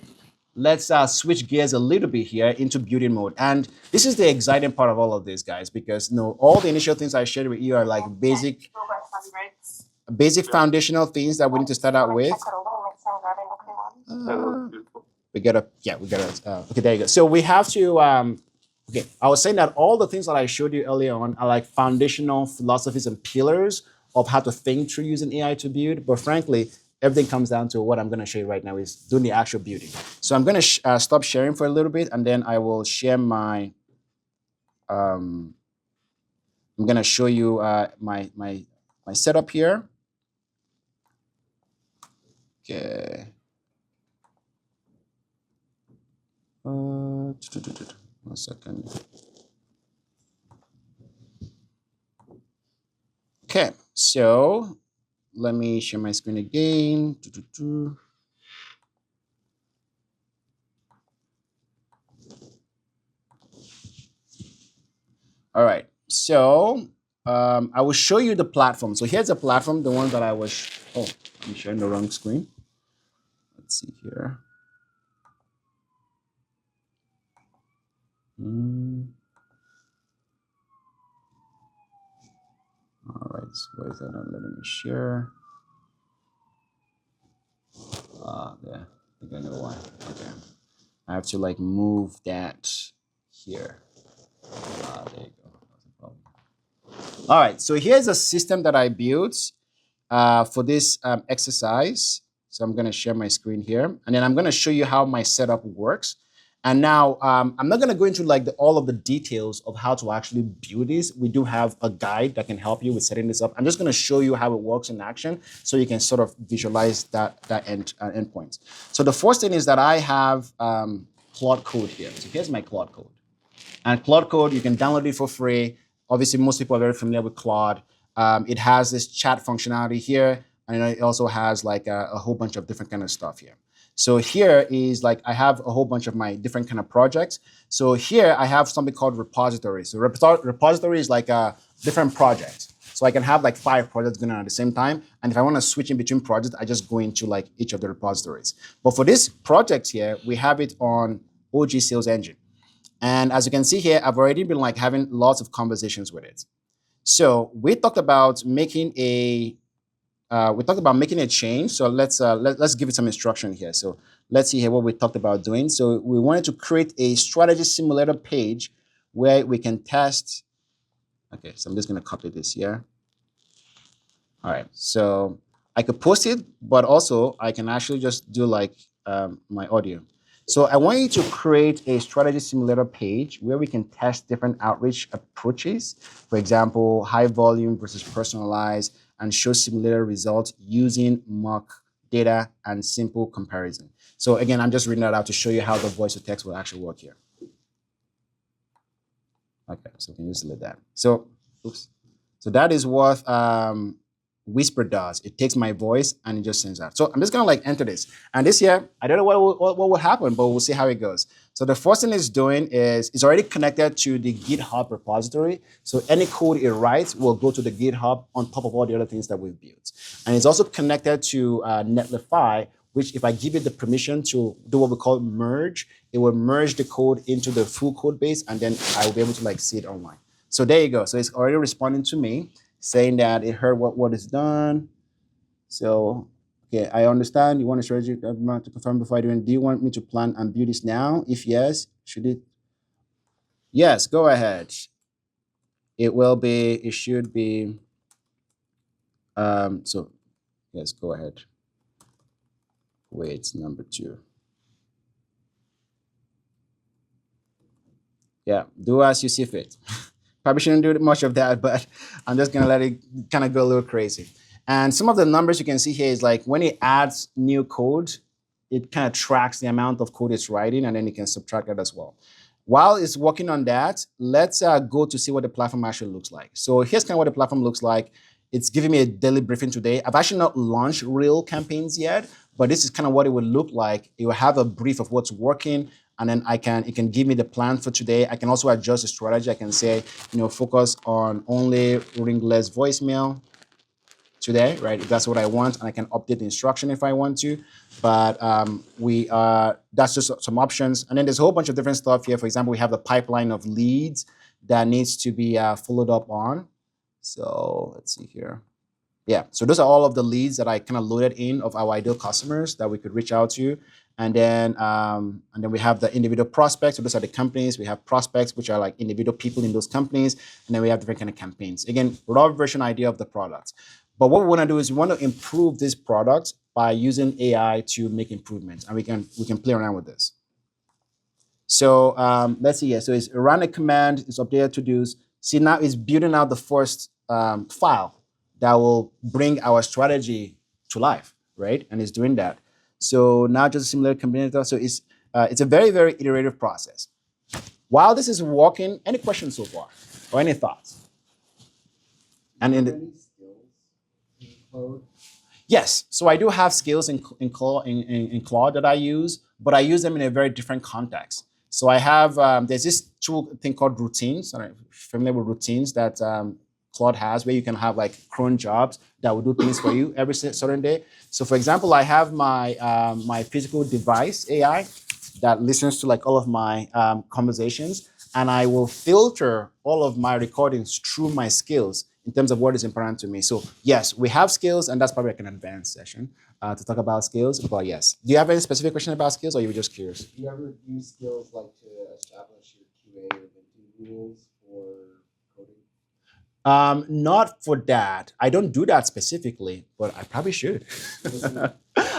S1: let's switch gears a little bit here into building mode. And this is the exciting part of all of this, guys, because all the initial things I shared with you are like basic foundational things that we need to start out with. Okay, there you go. So we have to, okay, I was saying that all the things that I showed you earlier on are like foundational philosophies and pillars of how to think through using AI to build. But frankly, everything comes down to what I'm going to show you right now is doing the actual building. So I'm going to stop sharing for a little bit, and then I will share my, I'm going to show you my setup here. Okay. 1 second. Okay, so let me share my screen again. All right, so I will show you the platform. So here's the platform, the one that I was, I'm sharing the wrong screen. Let's see here. All right, so why is that not letting me share? I don't know why. Okay. I have to like move that here. There you go. That's a problem. All right. So here's a system that I built for this exercise. So I'm going to share my screen here, and then I'm going to show you how my setup works. And now I'm not going to go into like all of the details of how to actually build this. We do have a guide that can help you with setting this up. I'm just going to show you how it works in action, so you can sort of visualize that endpoint. So the first thing is that I have Claude Code here. So here's my Claude Code. And Claude Code, you can download it for free. Obviously, most people are very familiar with Claude. It has this chat functionality here, and it also has like a whole bunch of different kind of stuff here. So here is like, I have a whole bunch of my different kind of projects. So here I have something called repository. So repository is like a different project. So I can have like 5 projects going on at the same time. And if I want to switch in between projects, I just go into like each of the repositories. But for this project here, we have it on OG Sales Engine. And as you can see here, I've already been like having lots of conversations with it. So we talked about making a change. So let's give it some instruction here. So let's see here what we talked about doing. So we wanted to create a strategy simulator page where we can test. Okay, so I'm just going to copy this here. All right, so I could post it, but also I can actually just do like my audio. So I want you to create a strategy simulator page where we can test different outreach approaches. For example, high volume versus personalized, and show simulator results using mock data and simple comparison. So again, I'm just reading that out to show you how the voice to text will actually work here. Okay, so we can just delete that. So, oops. So that is what Whisper does. It takes my voice and it just sends out. So I'm just gonna like enter this. And this here, I don't know what will happen, but we'll see how it goes. So the first thing it's doing is it's already connected to the GitHub repository. So any code it writes will go to the GitHub on top of all the other things that we've built. And it's also connected to Netlify, which if I give it the permission to do what we call merge, it will merge the code into the full code base, and then I will be able to like see it online. So there you go. So it's already responding to me, saying that it heard what is done. So, okay, I understand you want a strategy to confirm before I do it. Do you want me to plan and build this now? If yes, should it? Yes, go ahead. It will be, it should be. So, yes, go ahead. Wait, number 2. Yeah, do as you see fit. Probably shouldn't do much of that, but I'm just gonna let it kind of go a little crazy. And some of the numbers you can see here is like when it adds new code, it kind of tracks the amount of code it's writing, and then it can subtract that as well. While it's working on that, let's go to see what the platform actually looks like. So here's kind of what the platform looks like. It's giving me a daily briefing today. I've actually not launched real campaigns yet, but this is kind of what it would look like. It will have a brief of what's working, and then it can give me the plan for today. I can also adjust the strategy. I can say, focus on only ringless voicemail today, right? If that's what I want, and I can update the instruction if I want to. But that's just some options. And then there's a whole bunch of different stuff here. For example, we have the pipeline of leads that needs to be followed up on. So let's see here. Yeah, so those are all of the leads that I kind of loaded in of our ideal customers that we could reach out to. And then we have the individual prospects. So those are the companies. We have prospects, which are like individual people in those companies. And then we have different kind of campaigns. Again, raw version idea of the product. But what we want to do is we want to improve this product by using AI to make improvements. And we can play around with this. So let's see here. So it's run a command. It's updated to-dos. See, now it's building out the first file that will bring our strategy to life, right? And it's doing that. So now just a similar combinator. So it's a very, very iterative process. While this is working, any questions so far or any thoughts? And in the
S3: Code.
S1: yes, so I do have skills in Claude that I use, but I use them in a very different context. So I have there's this tool thing called routines. I'm familiar with routines that Claude has, where you can have like cron jobs that will do things for you every certain day. So for example, I have my physical device AI that listens to like all of my conversations, and I will filter all of my recordings through my skills in terms of what is important to me. So yes, we have skills, and that's probably like an advanced session to talk about skills. But yes, do you have any specific question about skills, or you were just curious?
S3: Do you ever use skills like to establish your QA or venting rules for coding?
S1: Not for that. I don't do that specifically, but I probably should.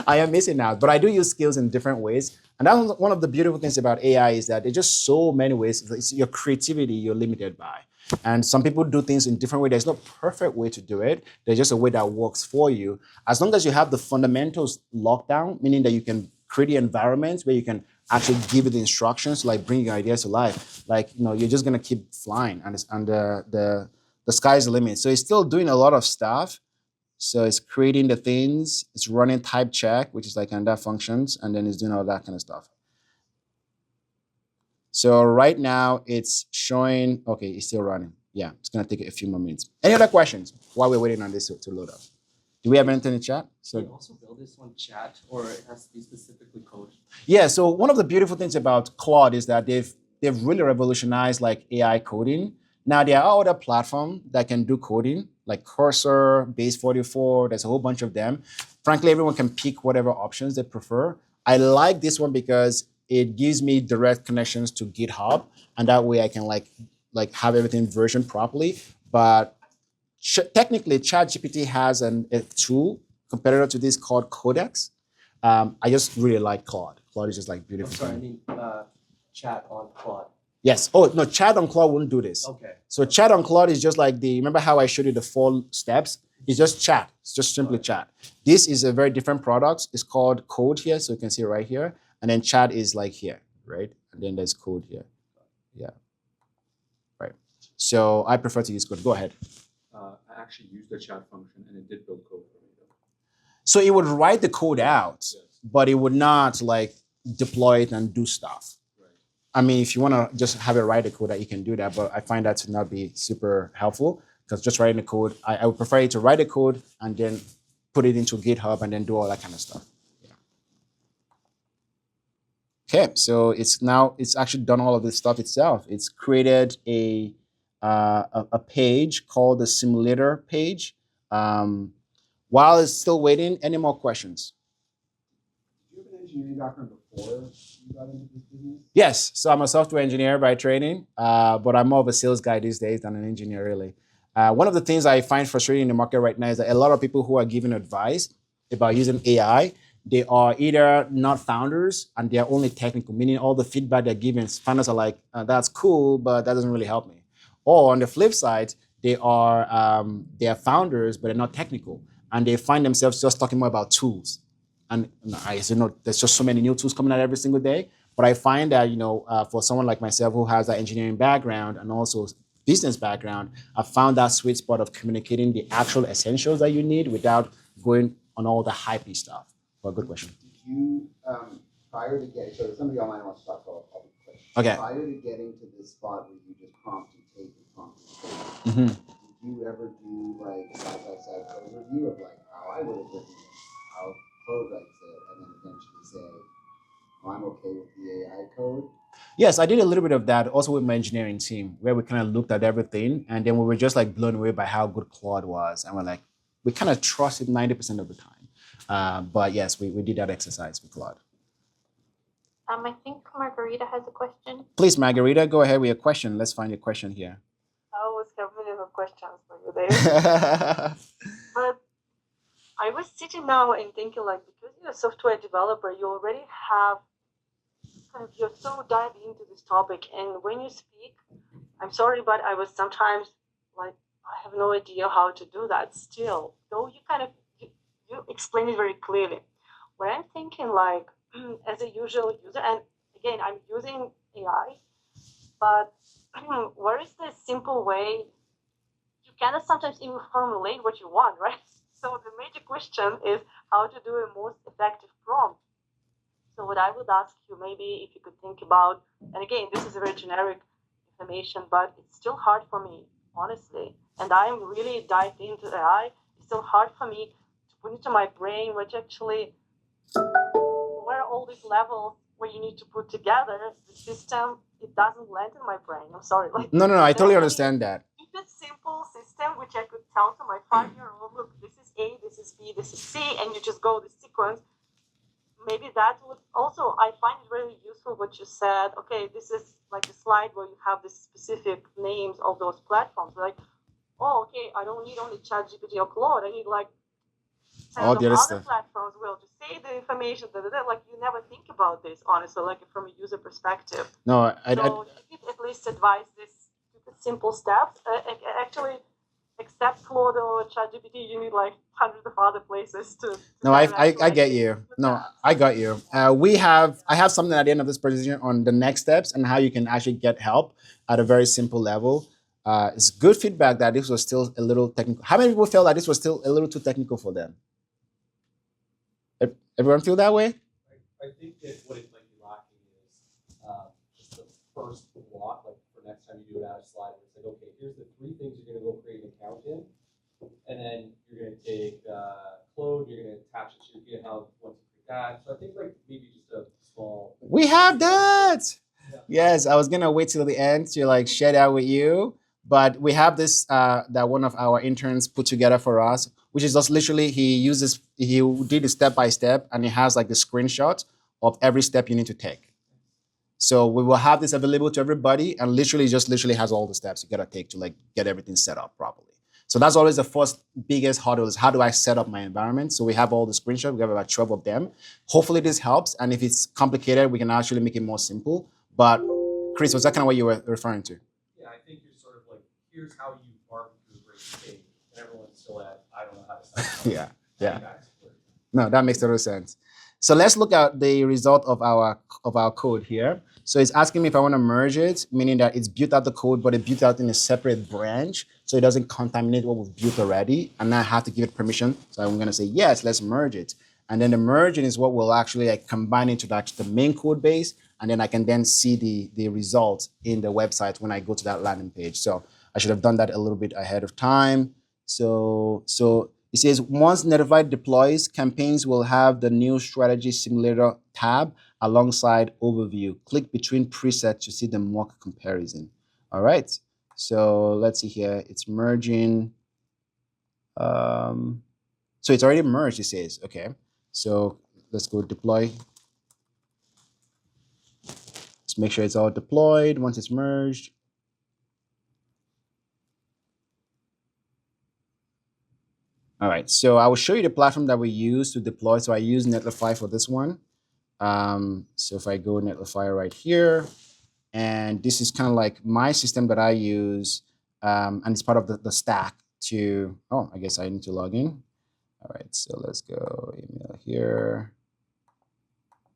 S1: I am missing out, but I do use skills in different ways. And that's one of the beautiful things about AI is that there's just so many ways. It's your creativity you're limited by. And some people do things in different ways. There's no perfect way to do it. There's just a way that works for you. As long as you have the fundamentals locked down, meaning that you can create the environments where you can actually give it the instructions to like bring your ideas to life. Like, you're just gonna keep flying, and the sky's the limit. So it's still doing a lot of stuff. So it's creating the things, it's running type check, which is like under functions, and then it's doing all that kind of stuff. So right now it's showing, okay, it's still running. Yeah, it's gonna take a few more minutes. Any other questions while we're waiting on this to load up? Do we have anything in the chat?
S5: So you also build this on chat, or it has to be specifically coded?
S1: Yeah, so one of the beautiful things about Claude is that they've really revolutionized like AI coding. Now there are other platforms that can do coding, like Cursor, Base 44, there's a whole bunch of them. Frankly, everyone can pick whatever options they prefer. I like this one because it gives me direct connections to GitHub, and that way I can like have everything versioned properly. But technically, ChatGPT has a tool competitor to this called Codex. I just really like Claude. Claude is just like beautiful.
S5: Sorry, I mean chat on Claude.
S1: Yes. Oh, no, chat on Claude wouldn't do this.
S5: Okay.
S1: So chat on Claude is just like remember how I showed you the 4 steps? It's just chat. It's just simply chat. This is a very different product. It's called Code here. So you can see right here. And then chat is like here, right? And then there's code here. Yeah. Right. So I prefer to use code. Go ahead.
S6: I actually used the chat function, and it did build code for me, though.
S1: So it would write the code out,
S6: Yes.
S1: but it would not like deploy it and do stuff.
S6: Right.
S1: I mean, if you want to just have it write the code, that you can do that, but I find that to not be super helpful, because just writing the code, I would prefer you to write the code and then put it into GitHub and then do all that kind of stuff. Yeah. Okay, so it's actually done all of this stuff itself. It's created a page called the simulator page. While it's still waiting, any more questions?
S3: Did you have an engineering background before you got into this business?
S1: Yes, so I'm a software engineer by training, but I'm more of a sales guy these days than an engineer, really. One of the things I find frustrating in the market right now is that a lot of people who are giving advice about using AI, they are either not founders and they're only technical, meaning all the feedback they're giving, founders are like, that's cool, but that doesn't really help me. Or on the flip side, they are founders, but they're not technical, and they find themselves just talking more about tools. And there's just so many new tools coming out every single day. But I find that for someone like myself who has that engineering background and also business background, I found that sweet spot of communicating the actual essentials that you need without going on all the hypey stuff. But good question.
S3: Did you, prior to getting, so somebody online wants to talk about public questions.
S1: Okay.
S3: Prior to getting to this spot where you just prompt and take and prompt and take, did you ever do like side-by-side code review of like how I would have written it, how code writes it, and then eventually say, oh, I'm okay with the AI code?
S1: Yes, I did a little bit of that also with my engineering team, where we kind of looked at everything, and then we were just like blown away by how good Claude was, and we're like, we kind of trusted 90% of the time. But yes, we did that exercise with Claude.
S4: I think Margarita has a question.
S1: Please, Margarita, go ahead with your question. Let's find your question here.
S7: I always have millions of questions for you there. But I was sitting now and thinking, like, because you're a software developer, you already have you're so dived into this topic. And when you speak, I'm sorry, but I was sometimes like, I have no idea how to do that still. Though you explain it very clearly. When I'm thinking, like, as a usual user, and again, I'm using AI, but where is the simple way you cannot sometimes even formulate what you want, right? So the major question is how to do a most effective prompt. So what I would ask you, maybe if you could think about, and again, this is a very generic information, but it's still hard for me, honestly. And I'm really dived into AI. It's still hard for me to put into my brain, which actually, where are all these levels where you need to put together the system, it doesn't land in my brain. I'm sorry. Like,
S1: No, I totally understand that.
S7: Keep it simple system, which I could tell to my 5-year-old, look, this is A, this is B, this is C, and you just go the sequence. Maybe that would also, I find it really useful what you said. Okay, this is like a slide where you have the specific names of those platforms. Like, oh, okay, I don't need only ChatGPT or Claude. I need like 10
S1: All
S7: of
S1: the other
S7: other
S1: stuff.
S7: platforms will just say the information. Like, you never think about this, honestly, like from a user perspective.
S1: No,
S7: So you could at least advise this simple steps. Actually, except Claude or ChatGPT, you need like hundreds of other places to
S1: no, I
S7: directly
S1: get
S7: engage
S1: you.
S7: with
S1: No,
S7: that.
S1: I got you. I have something at the end of this presentation on the next steps and how you can actually get help at a very simple level. It's good feedback that this was still a little technical. How many people felt that this was still a little too technical for them? Everyone feel that way?
S5: I think that what it might be lacking is just the first block, like for next time you do an ad slide, it's like, okay, here's the 3 things you're going to go create an account in. And then you're going to take Claude, you're going to attach it to your GitHub once you create that. So I think like maybe just a small.
S1: We have that.
S5: Yeah.
S1: Yes, I was gonna wait till the end to like share that with you, but we have this that one of our interns put together for us, which is just literally he did it step by step, and he has like the screenshot of every step you need to take. So we will have this available to everybody, and literally has all the steps you gotta take to like get everything set up properly. So that's always the first biggest hurdle is how do I set up my environment? So we have all the screenshots, we have about 12 of them. Hopefully this helps, and if it's complicated, we can actually make it more simple. But Chris, was that kind of what you were referring to?
S5: Yeah, I think you're sort of like, here's how you barbecue a great steak, and everyone's still at, I don't know how to set it up.
S1: Yeah. No, that makes total sense. So let's look at the result of our code here. So it's asking me if I want to merge it, meaning that it's built out the code, but it built out in a separate branch, so it doesn't contaminate what we've built already. And now I have to give it permission. So I'm going to say, yes, let's merge it. And then the merging is what will actually like combine into the main code base. And then I can then see the result in the website when I go to that landing page. So I should have done that a little bit ahead of time. So it says, once Notified deploys, campaigns will have the new strategy simulator tab alongside overview. Click between presets to see the mock comparison. All right. So let's see here. It's merging. So it's already merged, it says. Okay. So let's go deploy. Let's make sure it's all deployed once it's merged. All right, so I will show you the platform that we use to deploy. So I use Netlify for this one. So if I go Netlify right here, and this is kind of like my system that I use, and it's part of the stack to, oh, I guess I need to log in. All right, so let's go email here.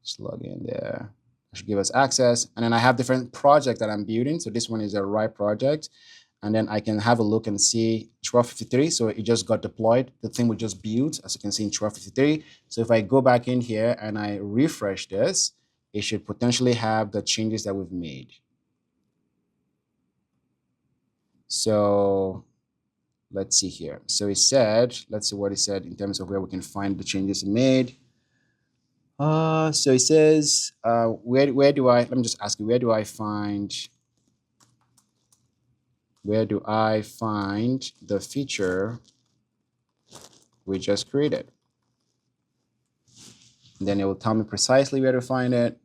S1: Just log in there. It should give us access. And then I have different projects that I'm building. So this one is a RIPE project. And then I can have a look and see 1253. So it just got deployed. The thing we just built, as you can see in 1253. So if I go back in here and I refresh this, it should potentially have the changes that we've made. So let's see here. So it said, let's see what it said in terms of where we can find the changes it made. So it says, where do I, let me just ask you, where do I find the feature we just created? And then it will tell me precisely where to find it.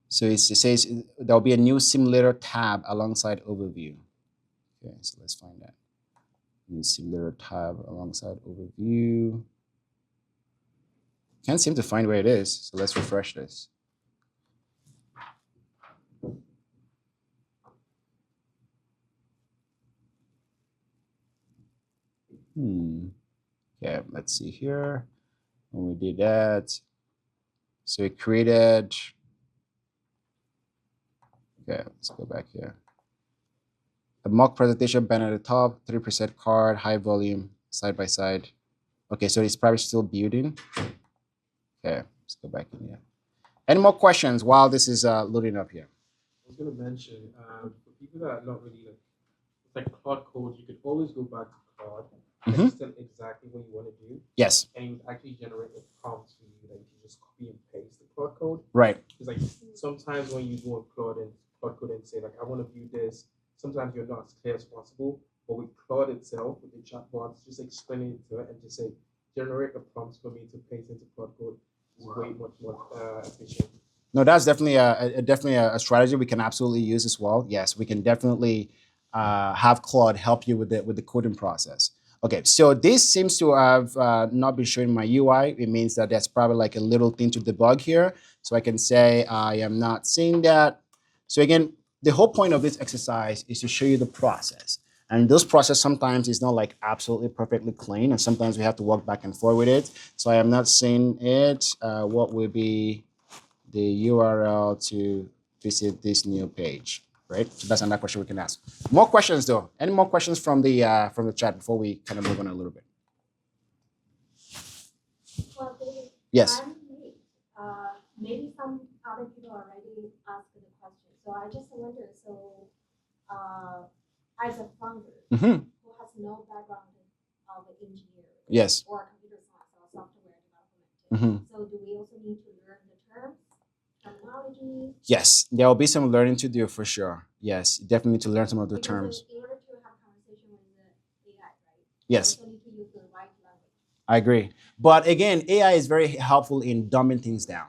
S1: So it says there'll be a new simulator tab alongside overview. Okay, so let's find that. New simulator tab alongside overview. Can't seem to find where it is, so let's refresh this. Yeah, let's see here. When we did that, so it created, okay, let's go back here. A mock presentation banner at the top, 3% card, high volume, side by side. Okay, so it's probably still building. Okay, let's go back in here. Any more questions while this is loading up here?
S8: I was going to mention, for people that are not really like Claude code, you could always go back to Claude and just tell exactly what you want to do.
S1: Yes.
S8: And it would actually generate a prompt for you that you can just copy and paste the Claude code.
S1: Right.
S8: Because like sometimes when you go on Claude code and say like I want to view this sometimes you're not as clear as possible. But with Claude itself, with the chatbots, just explaining it to it and just say, generate a prompt for me to paste into Claude Code is way much more efficient.
S1: No, that's definitely a strategy we can absolutely use as well. Yes, we can definitely have Claude help you with the coding process. Okay, so this seems to have not been showing my UI. It means that that's probably like a little thing to debug here. So I can say I am not seeing that. So again, the whole point of this exercise is to show you the process. And this process sometimes is not like absolutely perfectly clean, and sometimes we have to walk back and forth with it. So I am not seeing it. What will be the URL to visit this new page, right? So that's another question we can ask. More questions though. Any more questions from the chat before we kind of move on a little bit?
S9: Well, David,
S1: Yes.
S9: I'm late. Maybe some other people already asked the question. So I just wonder, so as a founder
S1: Mm-hmm.
S9: who has no background of engineering
S1: Yes.
S9: or computer science or software development,
S1: Mm-hmm.
S9: so do we also need to learn the terms, terminology?
S1: Yes, there will be some learning to do for sure. Yes, definitely need to learn some of the
S9: Because
S1: terms.
S9: in order to have conversation with the AI, right?
S1: Yes.
S9: You also need to use the right language.
S1: I agree. But again, AI is very helpful in dumbing things down.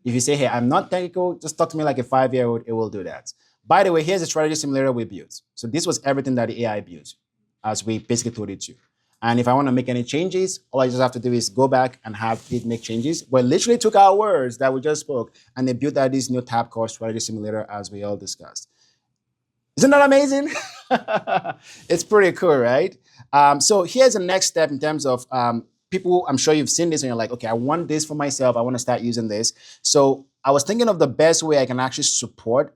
S1: If you say, hey, I'm not technical, just talk to me like a 5-year-old, it will do that. By the way, here's a strategy simulator we built. So this was everything that the AI built, as we basically told it to. And if I want to make any changes, all I just have to do is go back and have it make changes. Well, literally took our words that we just spoke, and they built out this new tab called strategy simulator, as we all discussed. Isn't that amazing? It's pretty cool, right? So here's the next step in terms of people. I'm sure you've seen this and you're like, okay, I want this for myself. I want to start using this. So I was thinking of the best way I can actually support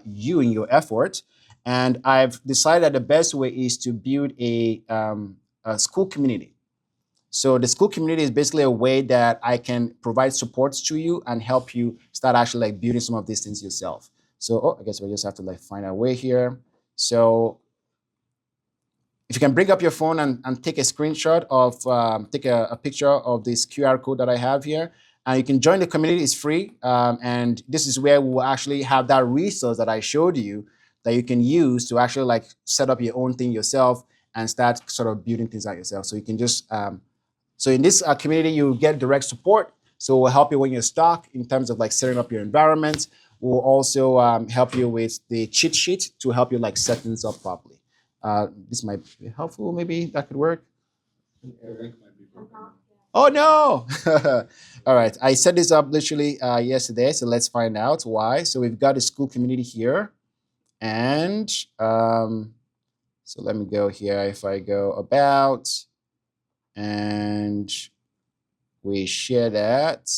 S1: you in your effort. And I've decided that the best way is to build a Skool community. So the Skool community is basically a way that I can provide support to you and help you start actually like building some of these things yourself. So, I guess we just have to like find our way here. So if you can bring up your phone and take a screenshot of, take a picture of this QR code that I have here, and you can join the community, it's free. And this is where we'll actually have that resource that I showed you that you can use to actually like set up your own thing yourself and start sort of building things out yourself. So you can just, so in this community, you get direct support. So we'll help you when you're stuck in terms of like setting up your environment. We'll also help you with the cheat sheet to help you like set things up properly. This might be helpful. Maybe that could work. Oh no! All right, I set this up literally yesterday, so let's find out why. So we've got a Skool community here, and so let me go here. If I go about, and we share that,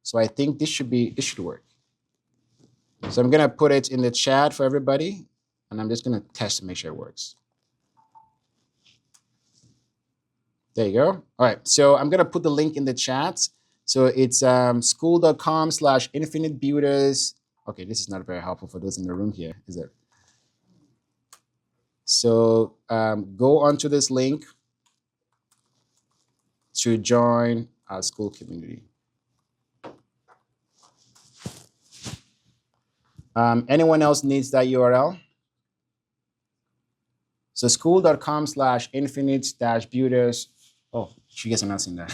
S1: so I think this should work. So I'm gonna put it in the chat for everybody, and I'm just gonna test to make sure it works. There you go. All right, so I'm gonna put the link in the chat. So it's skool.com/infinitebuilders. Okay, this is not very helpful for those in the room here, is it? So go onto this link to join our Skool community. Anyone else needs that URL? So skool.com/infinite-builders. Oh, you guys are not seeing that.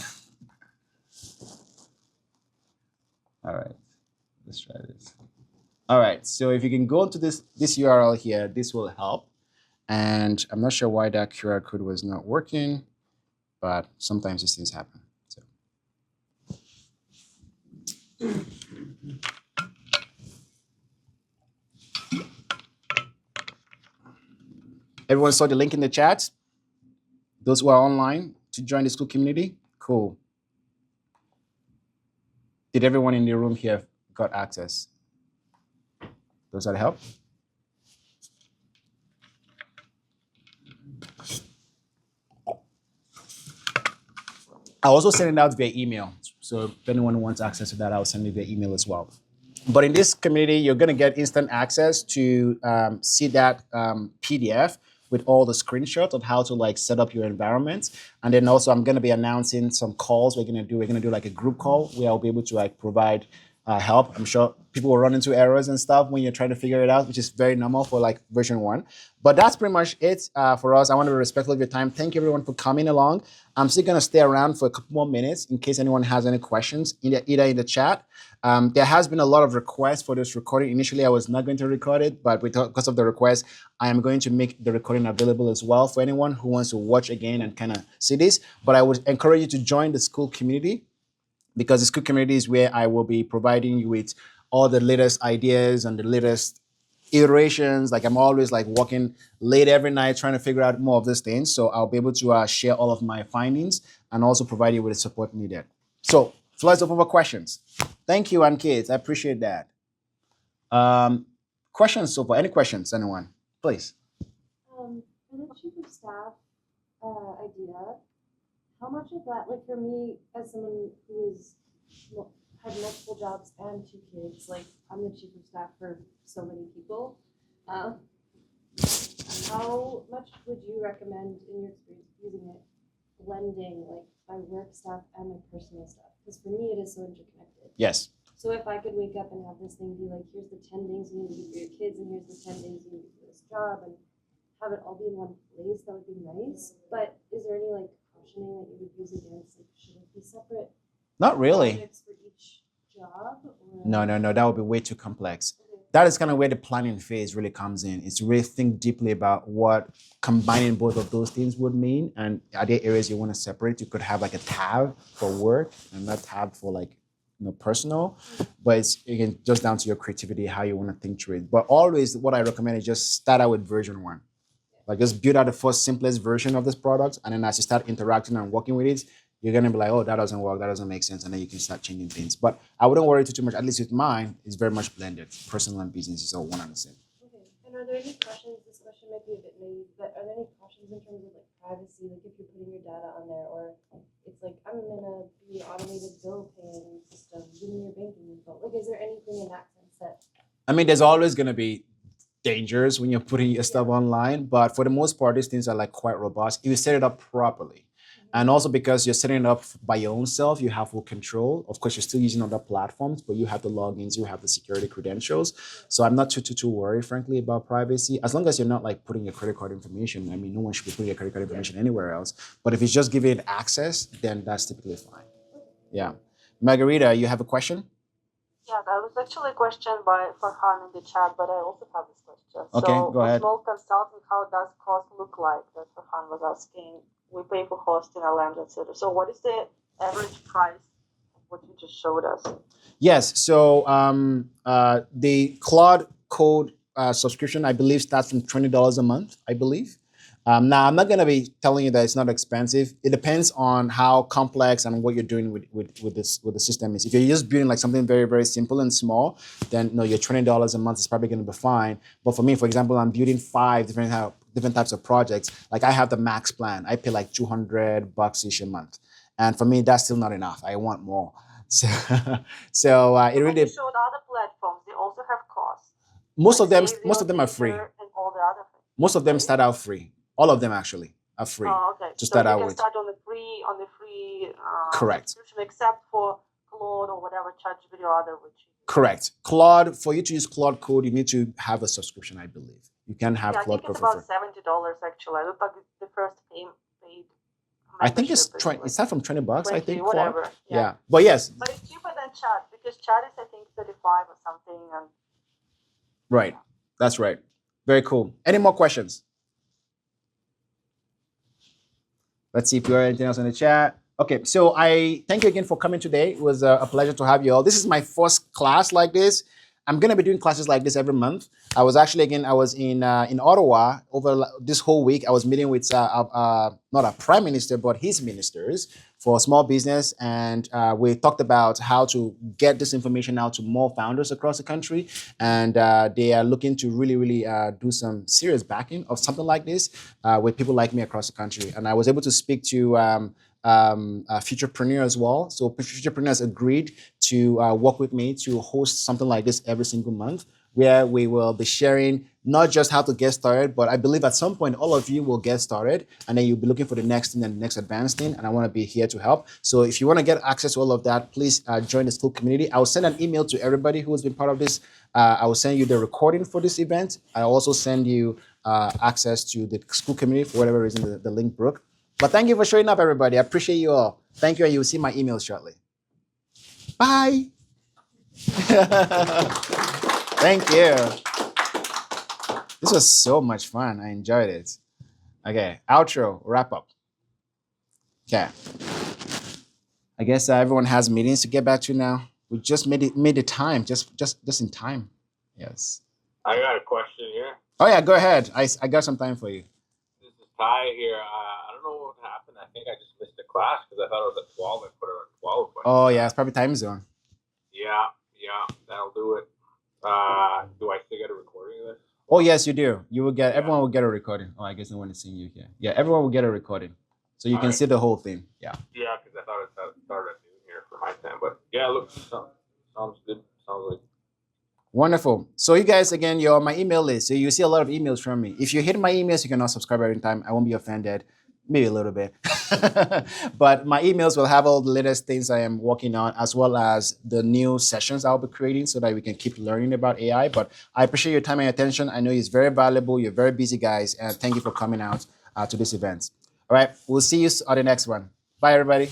S1: All right, let's try this. All right, so if you can go into this URL here, this will help. And I'm not sure why that QR code was not working, but sometimes these things happen. So. Everyone saw the link in the chat? Those who are online to join the Skool community? Cool. Did everyone in the room here got access? Does that help? I'll also send it out via email. So if anyone wants access to that, I'll send it via email as well. But in this community, you're going to get instant access to see that PDF with all the screenshots of how to like set up your environment. And then also I'm going to be announcing some calls we're going to do. We're going to do like a group call where I'll be able to like provide help. I'm sure people will run into errors and stuff when you're trying to figure it out, which is very normal for like version 1. But that's pretty much it for us. I want to be respectful of your time. Thank you everyone for coming along. I'm still going to stay around for a couple more minutes in case anyone has any questions, either in the chat. There has been a lot of requests for this recording. Initially, I was not going to record it, but because of the request, I am going to make the recording available as well for anyone who wants to watch again and kind of see this. But I would encourage you to join the Skool community, because the Skool community is where I will be providing you with all the latest ideas and the latest iterations. Like I'm always like working late every night trying to figure out more of these things. So I'll be able to share all of my findings and also provide you with the support needed. So floor is open for questions. Thank you, and kids. I appreciate that. Questions so far? Any questions, anyone? Please.
S9: For the chief of staff idea, how much of that, like for me, as someone who had multiple jobs and 2 kids, like I'm the chief of staff for so many people, how much would you recommend in your experience using it, blending like my work stuff and my personal stuff? Because for me, it is so interconnected.
S1: Yes.
S9: So if I could wake up and have this thing be like, here's the 10 things you need to do for your kids, and here's the 10 things you need to do for this job, and have it all be in one place, that would be nice. But is there any like cautioning that you would use against? Like, should it be separate
S1: Not really.
S9: projects for each job? Or?
S1: No. That would be way too complex. That is kind of where the planning phase really comes in. It's to really think deeply about what combining both of those things would mean. And are there areas you want to separate? You could have like a tab for work and that tab for like, personal. But it's again just down to your creativity, how you want to think through it. But always what I recommend is just start out with version 1. Like just build out the first simplest version of this product. And then as you start interacting and working with it, you're going to be like, oh, that doesn't work. That doesn't make sense. And then you can start changing things. But I wouldn't worry too much. At least with mine, it's very much blended. Personal and business is all one and the same.
S9: Okay. And are there any cautions? This question might be a bit naive, but are there any cautions in terms of like privacy? Like if you're putting your data on there, or it's like, I'm in a automated bill paying system, give me your banking info. Like, is there anything in that sense that?
S1: I mean, there's always going to be dangers when you're putting your stuff online. But for the most part, these things are like quite robust if you set it up properly. And also because you're setting it up by your own self, you have full control. Of course, you're still using other platforms, but you have the logins, you have the security credentials. So I'm not too worried, frankly, about privacy. As long as you're not like putting your credit card information. I mean, no one should be putting your credit card information anywhere else. But if it's just giving it access, then that's typically fine. Yeah. Margarita, you have a question?
S7: Yeah, that was actually a question by Farhan in the chat, but I also have this question.
S1: Okay,
S7: so
S1: go ahead.
S7: Small consulting, how does cost look like? That Farhan was asking. We pay for hosting our land, etc. So what is the average price of what you just showed us?
S1: Yes. So the Claude Code subscription, I believe, starts from $20 a month, I believe. Now, I'm not going to be telling you that it's not expensive. It depends on how complex and what you're doing with the system is. If you're just building like something very, very simple and small, then no, your $20 a month is probably going to be fine. But for me, for example, I'm building 5 different types of projects. Like I have the max plan. I pay like $200 each a month. And for me, that's still not enough. I want more. So it really.
S7: You showed other platforms. They also have costs.
S1: Most
S7: like
S1: of them are free.
S7: And all the other things.
S1: Most of them start out free. All of them actually are free.
S7: Oh, okay.
S1: To start
S7: so you
S1: out
S7: can
S1: with.
S7: start on the free.
S1: Correct.
S7: Subscription, except for Claude or whatever ChatGPT or other which.
S1: Correct. Claude, for you to use Claude Code, you need to have a subscription, I believe. You can have Claude Code
S7: I think
S1: for
S7: it's
S1: free.
S7: about $70 actually. I looked like the first paid.
S1: I think it's start from $20. I think Claude.
S7: Whatever.
S1: Yeah. But yes.
S7: But it's cheaper than Chat because Chat is I think 35 or something. And
S1: right. That's right. Very cool. Any more questions? Let's see if you have anything else in the chat. Okay, so I thank you again for coming today. It was a pleasure to have you all. This is my first class like this. I'm going to be doing classes like this every month. I was in Ottawa over this whole week. I was meeting with not a prime minister, but his ministers for small business. And we talked about how to get this information out to more founders across the country. And they are looking to really do some serious backing of something like this with people like me across the country. And I was able to speak to Futurepreneur as well. So Futurepreneur has agreed to work with me to host something like this every single month, where we will be sharing not just how to get started, but I believe at some point all of you will get started, and then you'll be looking for the next thing and the next advanced thing, and I want to be here to help. So if you want to get access to all of that, please join the Skool community. I will send an email to everybody who has been part of this. I will send you the recording for this event. I also send you access to the Skool community for whatever reason the link broke. But thank you for showing up, everybody. I appreciate you all. Thank you, and you'll see my emails shortly. Bye. Thank you. This was so much fun. I enjoyed it. Okay, outro, wrap up. Okay. I guess everyone has meetings to get back to now. We just made the time, just in time. Yes.
S10: I got a question here.
S1: Oh yeah, go ahead. I got some time for you.
S10: This is Ty here. I don't know what happened. I think I just missed the class because I thought it was at 12. I put it at 12. But
S1: Oh yeah, it's probably time zone.
S10: yeah, that'll do it. Do I still get a recording of this?
S1: Oh yes, you do. You will get. Everyone will get a recording. Oh, I guess no one is seeing you here. Yeah, everyone will get a recording, so you can
S10: Alright.
S1: see the whole thing. Yeah.
S10: Yeah, because I thought it started at noon here for my time. But yeah, look, sounds good. Sounds like.
S1: Wonderful. So you guys, again, you're on my email list. So you see a lot of emails from me. If you hit my emails, you can not subscribe every time. I won't be offended. Maybe a little bit. But my emails will have all the latest things I am working on, as well as the new sessions I'll be creating so that we can keep learning about AI. But I appreciate your time and attention. I know it's very valuable. You're very busy, guys. And thank you for coming out to this event. All right. We'll see you on the next one. Bye, everybody.